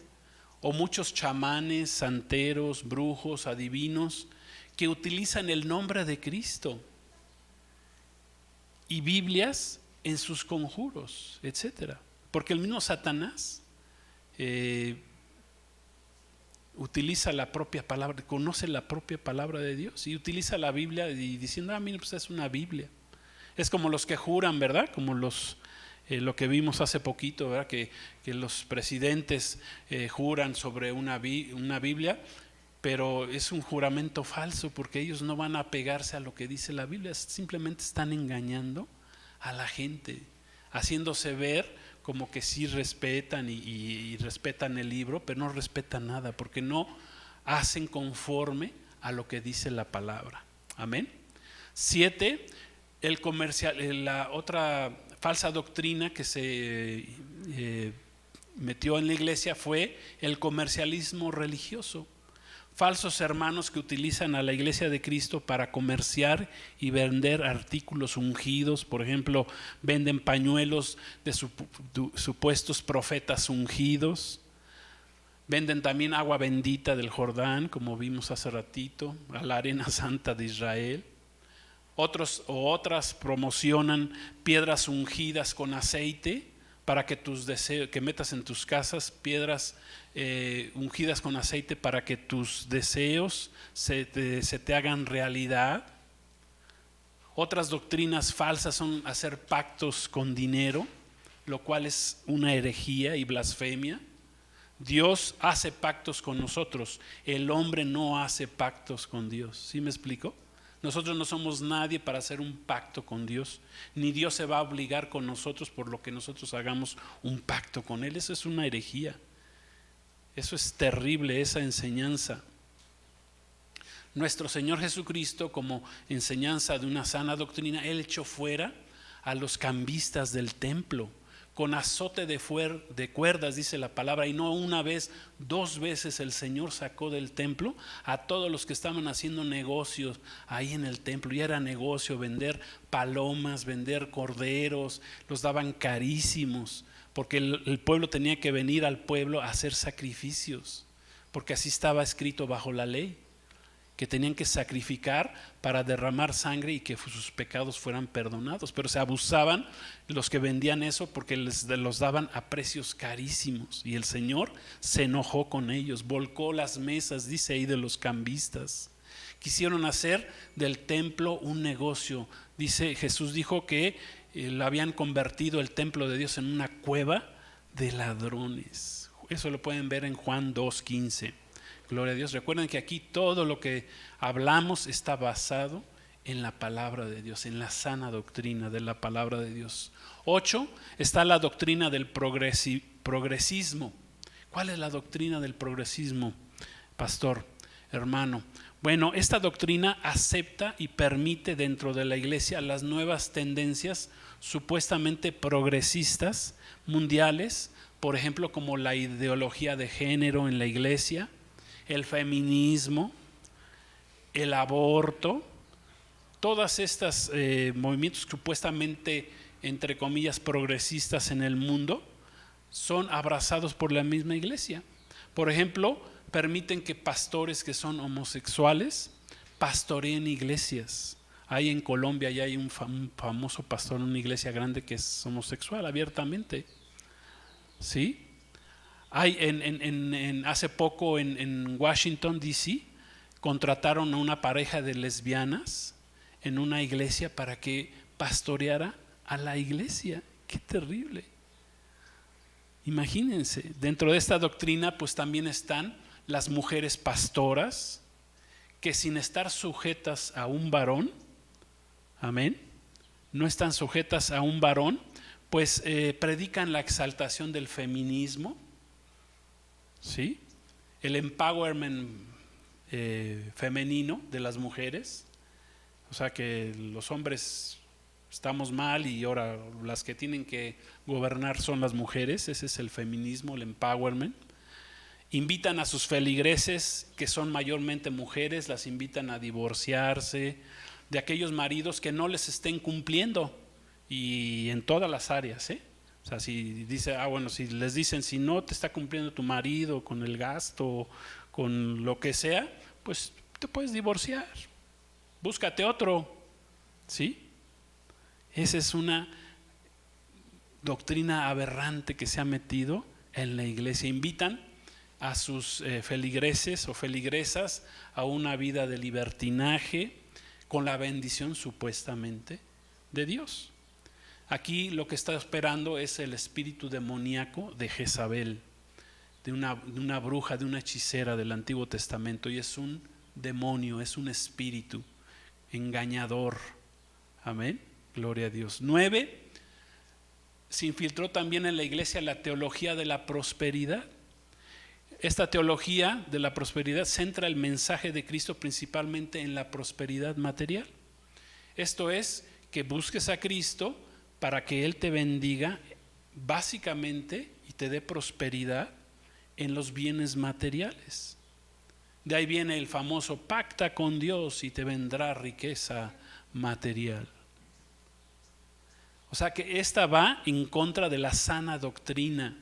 o muchos chamanes, santeros, brujos, adivinos, que utilizan el nombre de Cristo y Biblias en sus conjuros, etcétera. Porque el mismo Satanás utiliza la propia palabra, conoce la propia palabra de Dios y utiliza la Biblia y diciendo, mira, pues es una Biblia. Es como los que juran, ¿verdad? Como lo que vimos hace poquito, ¿verdad? Que los presidentes juran sobre una Biblia, pero es un juramento falso porque ellos no van a apegarse a lo que dice la Biblia, simplemente están engañando a la gente, haciéndose ver como que sí respetan y respetan el libro, pero no respetan nada porque no hacen conforme a lo que dice la palabra. Amén. 7, la otra falsa doctrina que se metió en la iglesia fue el comercialismo religioso. Falsos hermanos que utilizan a la iglesia de Cristo para comerciar y vender artículos ungidos. Por ejemplo, venden pañuelos de supuestos profetas ungidos. Venden también agua bendita del Jordán, como vimos hace ratito, a la arena santa de Israel. Otras promocionan piedras ungidas con aceite para que que metas en tus casas piedras ungidas con aceite para que tus deseos se te hagan realidad. Otras doctrinas falsas son hacer pactos con dinero, lo cual es una herejía y blasfemia. Dios hace pactos con nosotros, el hombre no hace pactos con Dios. ¿Sí me explico? Nosotros no somos nadie para hacer un pacto con Dios, ni Dios se va a obligar con nosotros por lo que nosotros hagamos un pacto con Él. Eso es una herejía. Eso es terrible, esa enseñanza. Nuestro Señor Jesucristo, como enseñanza de una sana doctrina, Él echó fuera a los cambistas del templo con azote de cuerdas, dice la palabra, y no una vez, 2 veces el Señor sacó del templo a todos los que estaban haciendo negocios ahí en el templo. Y era negocio vender palomas, vender corderos, los daban carísimos, porque el pueblo tenía que venir al pueblo a hacer sacrificios, porque así estaba escrito bajo la ley, que tenían que sacrificar para derramar sangre y que sus pecados fueran perdonados. Pero se abusaban los que vendían eso porque los daban a precios carísimos, y el Señor se enojó con ellos, volcó las mesas, dice ahí, de los cambistas. Quisieron hacer del templo un negocio. Jesús dijo que lo habían convertido el templo de Dios en una cueva de ladrones. Eso lo pueden ver en Juan 2:15. Gloria a Dios. Recuerden que aquí todo lo que hablamos está basado en la palabra de Dios, en la sana doctrina de la palabra de Dios. 8, está la doctrina del progresismo. ¿Cuál es la doctrina del progresismo, pastor, hermano? Bueno, esta doctrina acepta y permite dentro de la iglesia las nuevas tendencias supuestamente progresistas mundiales, por ejemplo, como la ideología de género en la iglesia, el feminismo, el aborto. Todas estas movimientos supuestamente, entre comillas, progresistas en el mundo son abrazados por la misma iglesia. Por ejemplo, permiten que pastores que son homosexuales pastoreen iglesias. Hay en Colombia ya hay un famoso pastor en una iglesia grande que es homosexual abiertamente. ¿Sí? Hay hace poco en Washington, D.C., contrataron a una pareja de lesbianas en una iglesia para que pastoreara a la iglesia. ¡Qué terrible! Imagínense, dentro de esta doctrina pues también están las mujeres pastoras que sin estar sujetas a un varón, amén, no están sujetas a un varón, pues predican la exaltación del feminismo, ¿sí? El empowerment femenino de las mujeres, o sea que los hombres estamos mal y ahora las que tienen que gobernar son las mujeres. Ese es el feminismo, el empowerment. Invitan a sus feligreses, que son mayormente mujeres, las invitan a divorciarse de aquellos maridos que no les estén cumpliendo, y en todas las áreas, ¿eh? O sea, si dice, bueno, si les dicen, si no te está cumpliendo tu marido con el gasto, con lo que sea, pues te puedes divorciar, búscate otro, ¿sí? Esa es una doctrina aberrante que se ha metido en la iglesia. Invitan a sus feligreses o feligresas a una vida de libertinaje con la bendición supuestamente de Dios. Aquí lo que está esperando es el espíritu demoníaco de Jezabel, de una bruja, de una hechicera del Antiguo Testamento, y es un demonio, es un espíritu engañador. Amén. Gloria a Dios. 9. Se infiltró también en la iglesia la teología de la prosperidad. Esta teología de la prosperidad centra el mensaje de Cristo principalmente en la prosperidad material. Esto es, que busques a Cristo para que Él te bendiga básicamente y te dé prosperidad en los bienes materiales. De ahí viene el famoso pacta con Dios y te vendrá riqueza material. O sea que esta va en contra de la sana doctrina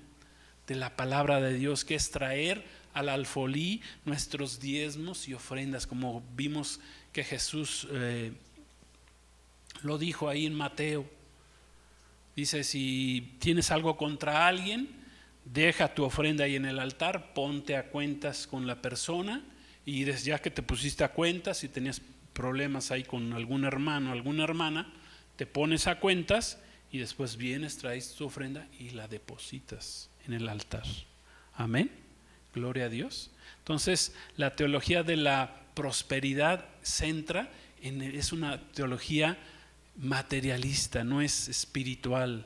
de la palabra de Dios, que es traer al alfolí nuestros diezmos y ofrendas, como vimos que Jesús lo dijo ahí en Mateo. Dice, si tienes algo contra alguien, deja tu ofrenda ahí en el altar, ponte a cuentas con la persona, y ya que te pusiste a cuentas, si tenías problemas ahí con algún hermano, alguna hermana, te pones a cuentas y después vienes, traes tu ofrenda y la depositas en el altar. Amén. Gloria a Dios. Entonces, la teología de la prosperidad es una teología materialista, no es espiritual,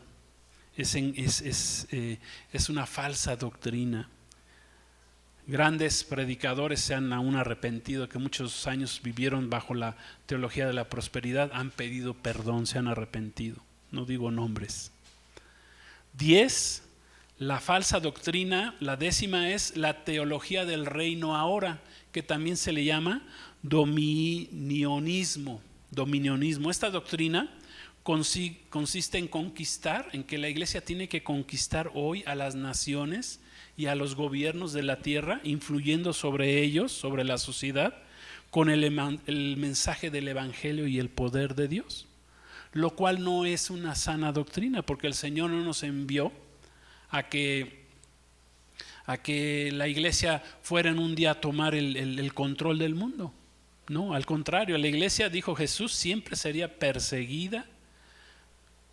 es una falsa doctrina. Grandes predicadores se han aún arrepentido, que muchos años vivieron bajo la teología de la prosperidad, han pedido perdón, se han arrepentido. No digo nombres. 10. La falsa doctrina, la 10ª, es la teología del reino ahora, que también se le llama dominionismo. Esta doctrina consiste en conquistar, en que la iglesia tiene que conquistar hoy a las naciones y a los gobiernos de la tierra, influyendo sobre ellos, sobre la sociedad, con el mensaje del evangelio y el poder de Dios, lo cual no es una sana doctrina, porque el Señor no nos envió a que la iglesia fuera en un día a tomar el control del mundo. No, al contrario, la iglesia, dijo Jesús, siempre sería perseguida,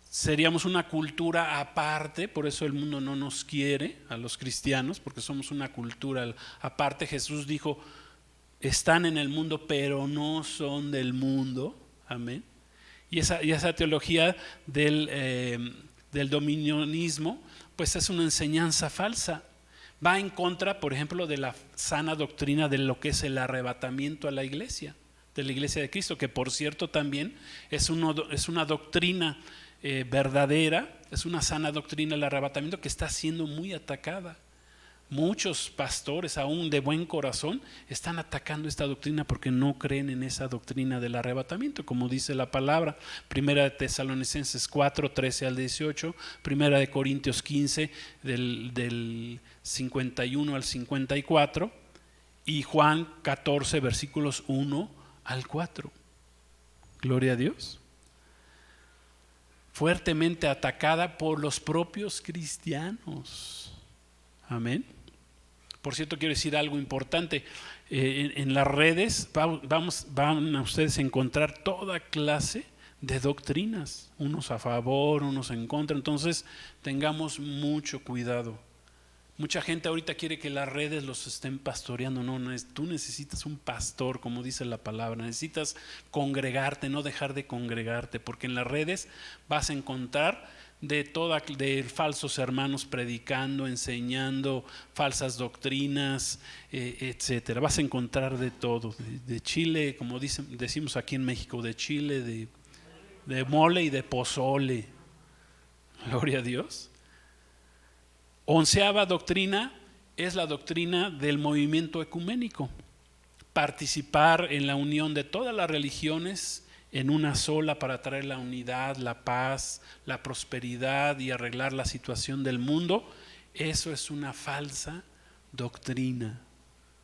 seríamos una cultura aparte, por eso el mundo no nos quiere a los cristianos, porque somos una cultura aparte. Jesús dijo, están en el mundo, pero no son del mundo. Amén. Y esa teología del dominionismo, pues es una enseñanza falsa. Va en contra, por ejemplo, de la sana doctrina de lo que es el arrebatamiento a la iglesia, de la iglesia de Cristo, que por cierto también es una doctrina verdadera, es una sana doctrina del arrebatamiento que está siendo muy atacada. Muchos pastores, aún de buen corazón, están atacando esta doctrina porque no creen en esa doctrina del arrebatamiento, como dice la palabra. Primera de Tesalonicenses 4, 13 al 18, Primera de Corintios 15, del 51 al 54, y Juan 14, versículos 1 al 4. Gloria a Dios. Fuertemente atacada por los propios cristianos. Amén. Por cierto, quiero decir algo importante. En las redes van a ustedes a encontrar toda clase de doctrinas, unos a favor, unos en contra. Entonces tengamos mucho cuidado. Mucha gente ahorita quiere que las redes los estén pastoreando. No, tú necesitas un pastor, como dice la palabra. Necesitas congregarte, no dejar de congregarte, porque en las redes vas a encontrar de falsos hermanos predicando, enseñando falsas doctrinas, etcétera. Vas a encontrar de todo, de chile, como decimos aquí en México, de chile, de mole y de pozole. Gloria a Dios. 11ª doctrina es la doctrina del movimiento ecuménico. Participar en la unión de todas las religiones en una sola para traer la unidad, la paz, la prosperidad y arreglar la situación del mundo. Eso es una falsa doctrina.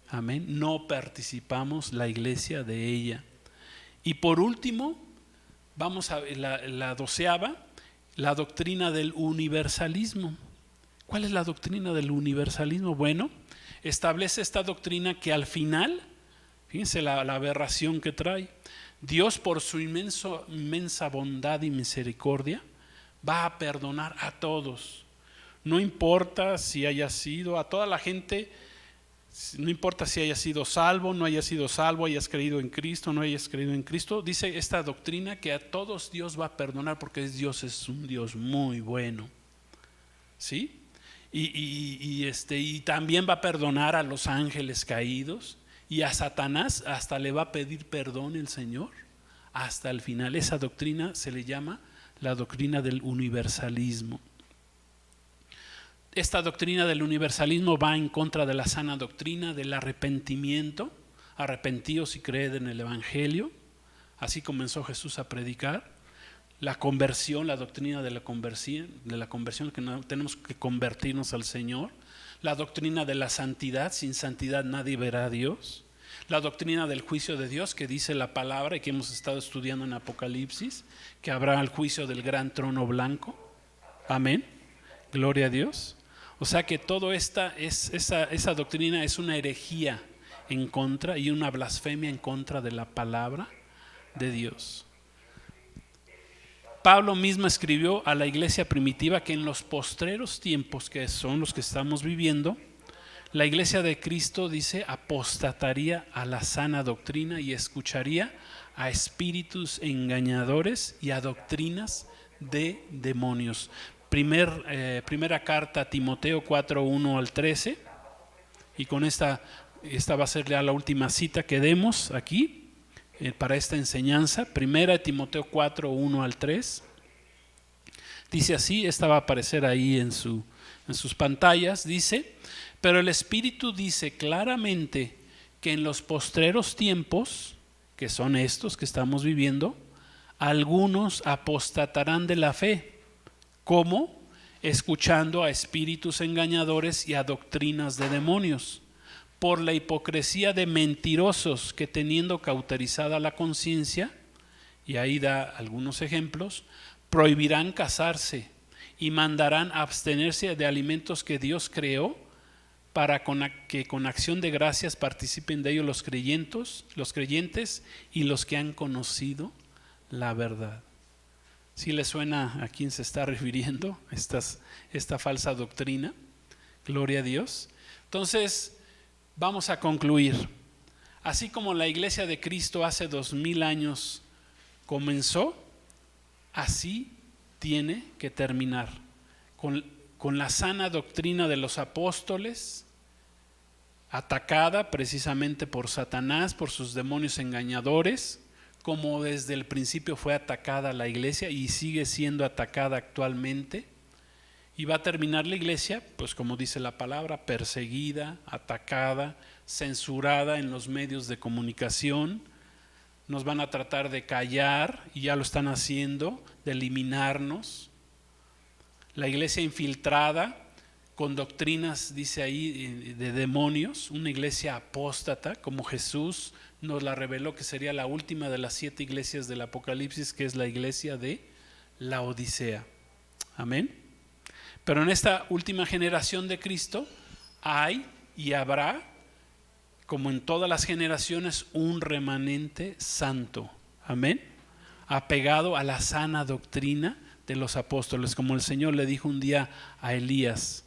Amén. No participamos la iglesia de ella. Y por último, vamos a la 12ª, la doctrina del universalismo. ¿Cuál es la doctrina del universalismo? Bueno, establece esta doctrina que al final, fíjense la aberración que trae, Dios por su inmensa bondad y misericordia va a perdonar a todos. No importa si haya sido, a toda la gente, no importa si haya sido salvo, no haya sido salvo, hayas creído en Cristo, no hayas creído en Cristo. Dice esta doctrina que a todos Dios va a perdonar porque Dios es un Dios muy bueno. ¿Sí? Y también va a perdonar a los ángeles caídos, y a Satanás hasta le va a pedir perdón el Señor hasta el final. Esa doctrina se le llama la doctrina del universalismo. Esta doctrina del universalismo va en contra de la sana doctrina del arrepentimiento. Arrepentíos y creed en el Evangelio. Así comenzó Jesús a predicar. La conversión, la doctrina de la conversión, que no, tenemos que convertirnos al Señor. La doctrina de la santidad, sin santidad nadie verá a Dios. La doctrina del juicio de Dios, que dice la palabra y que hemos estado estudiando en Apocalipsis, que habrá el juicio del gran trono blanco. Amén. Gloria a Dios. O sea que toda esa doctrina es una herejía en contra y una blasfemia en contra de la palabra de Dios. Pablo mismo escribió a la iglesia primitiva que en los postreros tiempos, que son los que estamos viviendo, la iglesia de Cristo, dice, apostataría a la sana doctrina y escucharía a espíritus engañadores y a doctrinas de demonios. Primera carta a Timoteo 4, 1 al 13, y con esta va a ser ya la última cita que demos aquí para esta enseñanza. Primera de Timoteo 4, 1 al 3. Dice así, esta va a aparecer ahí en sus pantallas. Dice: pero el Espíritu dice claramente que en los postreros tiempos, que son estos que estamos viviendo, algunos apostatarán de la fe. ¿Cómo? Escuchando a espíritus engañadores y a doctrinas de demonios, por la hipocresía de mentirosos que, teniendo cauterizada la conciencia, y ahí da algunos ejemplos, prohibirán casarse y mandarán abstenerse de alimentos que Dios creó, para que con acción de gracias participen de ellos los creyentes y los que han conocido la verdad. ¿Sí le suena a quién se está refiriendo esta falsa doctrina? Gloria a Dios. Entonces, vamos a concluir. Así como la iglesia de Cristo hace 2000 años comenzó, así tiene que terminar. Con la sana doctrina de los apóstoles, atacada precisamente por Satanás, por sus demonios engañadores, como desde el principio fue atacada la iglesia y sigue siendo atacada actualmente. Y va a terminar la iglesia, pues como dice la palabra, perseguida, atacada, censurada en los medios de comunicación. Nos van a tratar de callar, y ya lo están haciendo, de eliminarnos. La iglesia infiltrada, con doctrinas, dice ahí, de demonios, una iglesia apóstata, como Jesús nos la reveló, que sería la última de las 7 iglesias del Apocalipsis, que es la iglesia de la Odisea. Amén. Pero en esta última generación de Cristo hay y habrá, como en todas las generaciones, un remanente santo. Amén. Apegado a la sana doctrina de los apóstoles, como el Señor le dijo un día a Elías: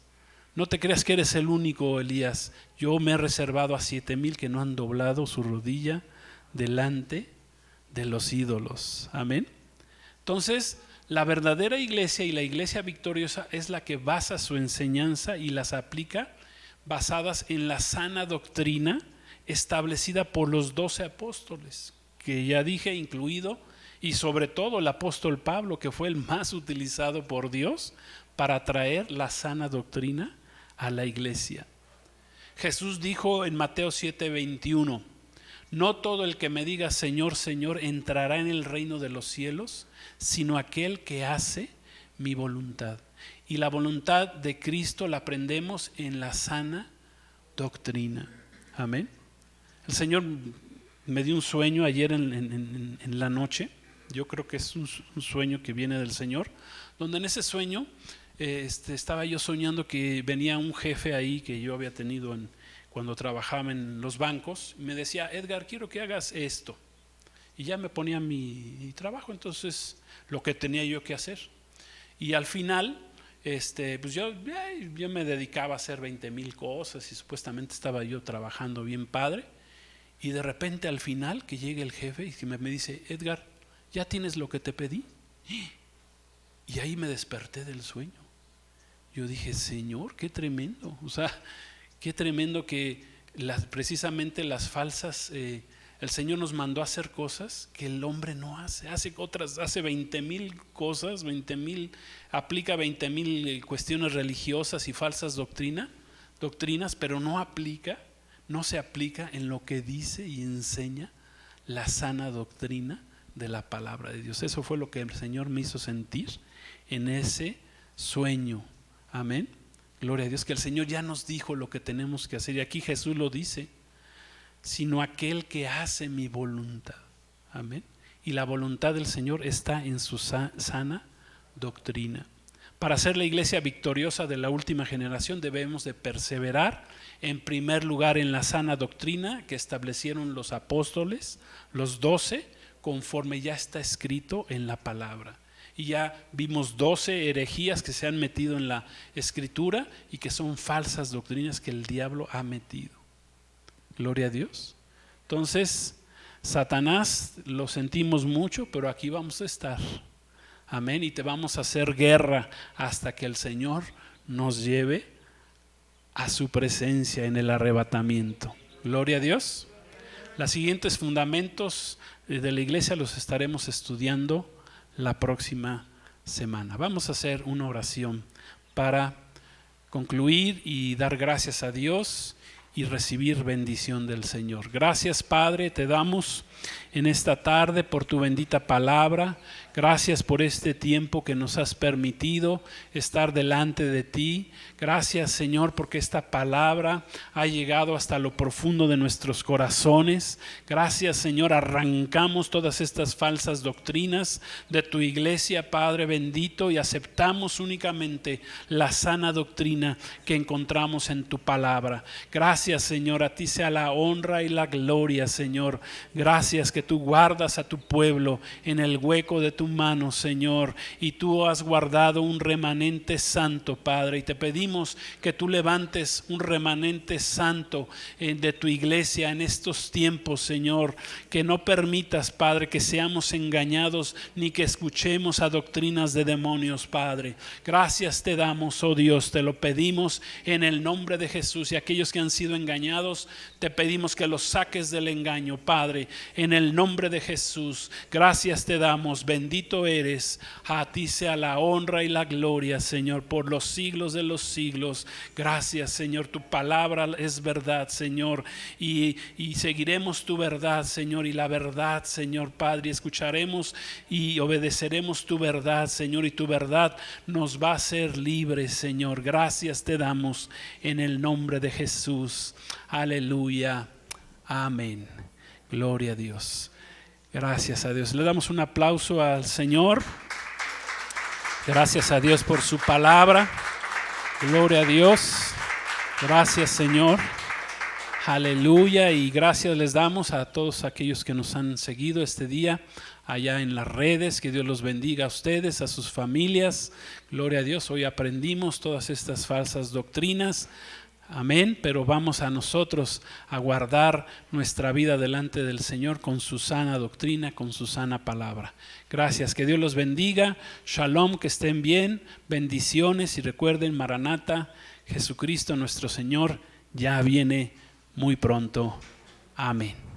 no te creas que eres el único, Elías, yo me he reservado a 7,000 que no han doblado su rodilla delante de los ídolos. Amén. Entonces, la verdadera iglesia y la iglesia victoriosa es la que basa su enseñanza y las aplica basadas en la sana doctrina establecida por los 12 apóstoles, que ya dije, incluido y sobre todo el apóstol Pablo, que fue el más utilizado por Dios para traer la sana doctrina a la iglesia. Jesús dijo en Mateo 7:21: no todo el que me diga Señor, Señor entrará en el reino de los cielos, sino aquel que hace mi voluntad. Y la voluntad de Cristo la aprendemos en la sana doctrina. Amén. El Señor me dio un sueño ayer en la noche. Yo creo que es un sueño que viene del Señor, donde en ese sueño estaba yo soñando que venía un jefe ahí que yo había tenido cuando trabajaba en los bancos. Me decía: Edgar, quiero que hagas esto. Y ya me ponía mi trabajo, entonces lo que tenía yo que hacer. Y al final, pues yo me dedicaba a hacer 20,000 cosas y supuestamente estaba yo trabajando bien padre. Y de repente al final que llega el jefe y que me dice: Edgar, ¿ya tienes lo que te pedí? Y ahí me desperté del sueño. Yo dije: Señor, qué tremendo. O sea, qué tremendo que precisamente las falsas, el Señor nos mandó a hacer cosas que el hombre no hace. Hace 20,000 cosas, aplica 20,000 cuestiones religiosas y falsas doctrinas, pero no se aplica en lo que dice y enseña la sana doctrina de la palabra de Dios. Eso fue lo que el Señor me hizo sentir en ese sueño. Amén. Gloria a Dios, que el Señor ya nos dijo lo que tenemos que hacer. Y aquí Jesús lo dice: sino aquel que hace mi voluntad. Amén. Y la voluntad del Señor está en su sana doctrina. Para ser la iglesia victoriosa de la última generación debemos de perseverar en primer lugar en la sana doctrina que establecieron los apóstoles, los 12, conforme ya está escrito en la palabra. Y ya vimos 12 herejías que se han metido en la escritura y que son falsas doctrinas que el diablo ha metido. Gloria a Dios. Entonces, Satanás, lo sentimos mucho, pero aquí vamos a estar. Amén. Y te vamos a hacer guerra hasta que el Señor nos lleve a su presencia en el arrebatamiento. Gloria a Dios. Los siguientes fundamentos de la iglesia los estaremos estudiando la próxima semana. Vamos a hacer una oración para concluir y dar gracias a Dios y recibir bendición del Señor. Gracias, Padre, te damos en esta tarde por tu bendita palabra. Gracias por este tiempo que nos has permitido estar delante de ti. Gracias, Señor, porque esta palabra ha llegado hasta lo profundo de nuestros corazones. Gracias, Señor, arrancamos todas estas falsas doctrinas de tu iglesia, Padre bendito, y aceptamos únicamente la sana doctrina que encontramos en tu palabra. Gracias, Señor, a ti sea la honra y la gloria, Señor. Gracias que tú guardas a tu pueblo en el hueco de tu mano, Señor, y tú has guardado un remanente santo, Padre, y te pedimos que tú levantes un remanente santo de tu iglesia en estos tiempos, Señor, que no permitas, Padre, que seamos engañados ni que escuchemos a doctrinas de demonios, Padre. Gracias te damos, oh Dios, te lo pedimos en el nombre de Jesús, y aquellos que han sido sido engañados, te pedimos que los saques del engaño, Padre, en el nombre de Jesús. Gracias te damos, bendito eres, a ti sea la honra y la gloria, Señor, por los siglos de los siglos. Gracias, Señor, tu palabra es verdad, Señor, y seguiremos tu verdad, Señor, y la verdad, Señor Padre, escucharemos y obedeceremos tu verdad, Señor, y tu verdad nos va a hacer libres, Señor. Gracias te damos en el nombre de Jesús. Aleluya. Amén. Gloria a Dios. Gracias a Dios. Le damos un aplauso al Señor. Gracias a Dios por su palabra. Gloria a Dios. Gracias, Señor. Aleluya. Y gracias les damos a todos aquellos que nos han seguido este día allá en las redes. Que Dios los bendiga a ustedes, a sus familias. Gloria a Dios. Hoy aprendimos todas estas falsas doctrinas. Amén, pero vamos a nosotros a guardar nuestra vida delante del Señor con su sana doctrina, con su sana palabra. Gracias, que Dios los bendiga. Shalom, que estén bien. Bendiciones y recuerden, Maranata, Jesucristo nuestro Señor ya viene muy pronto. Amén.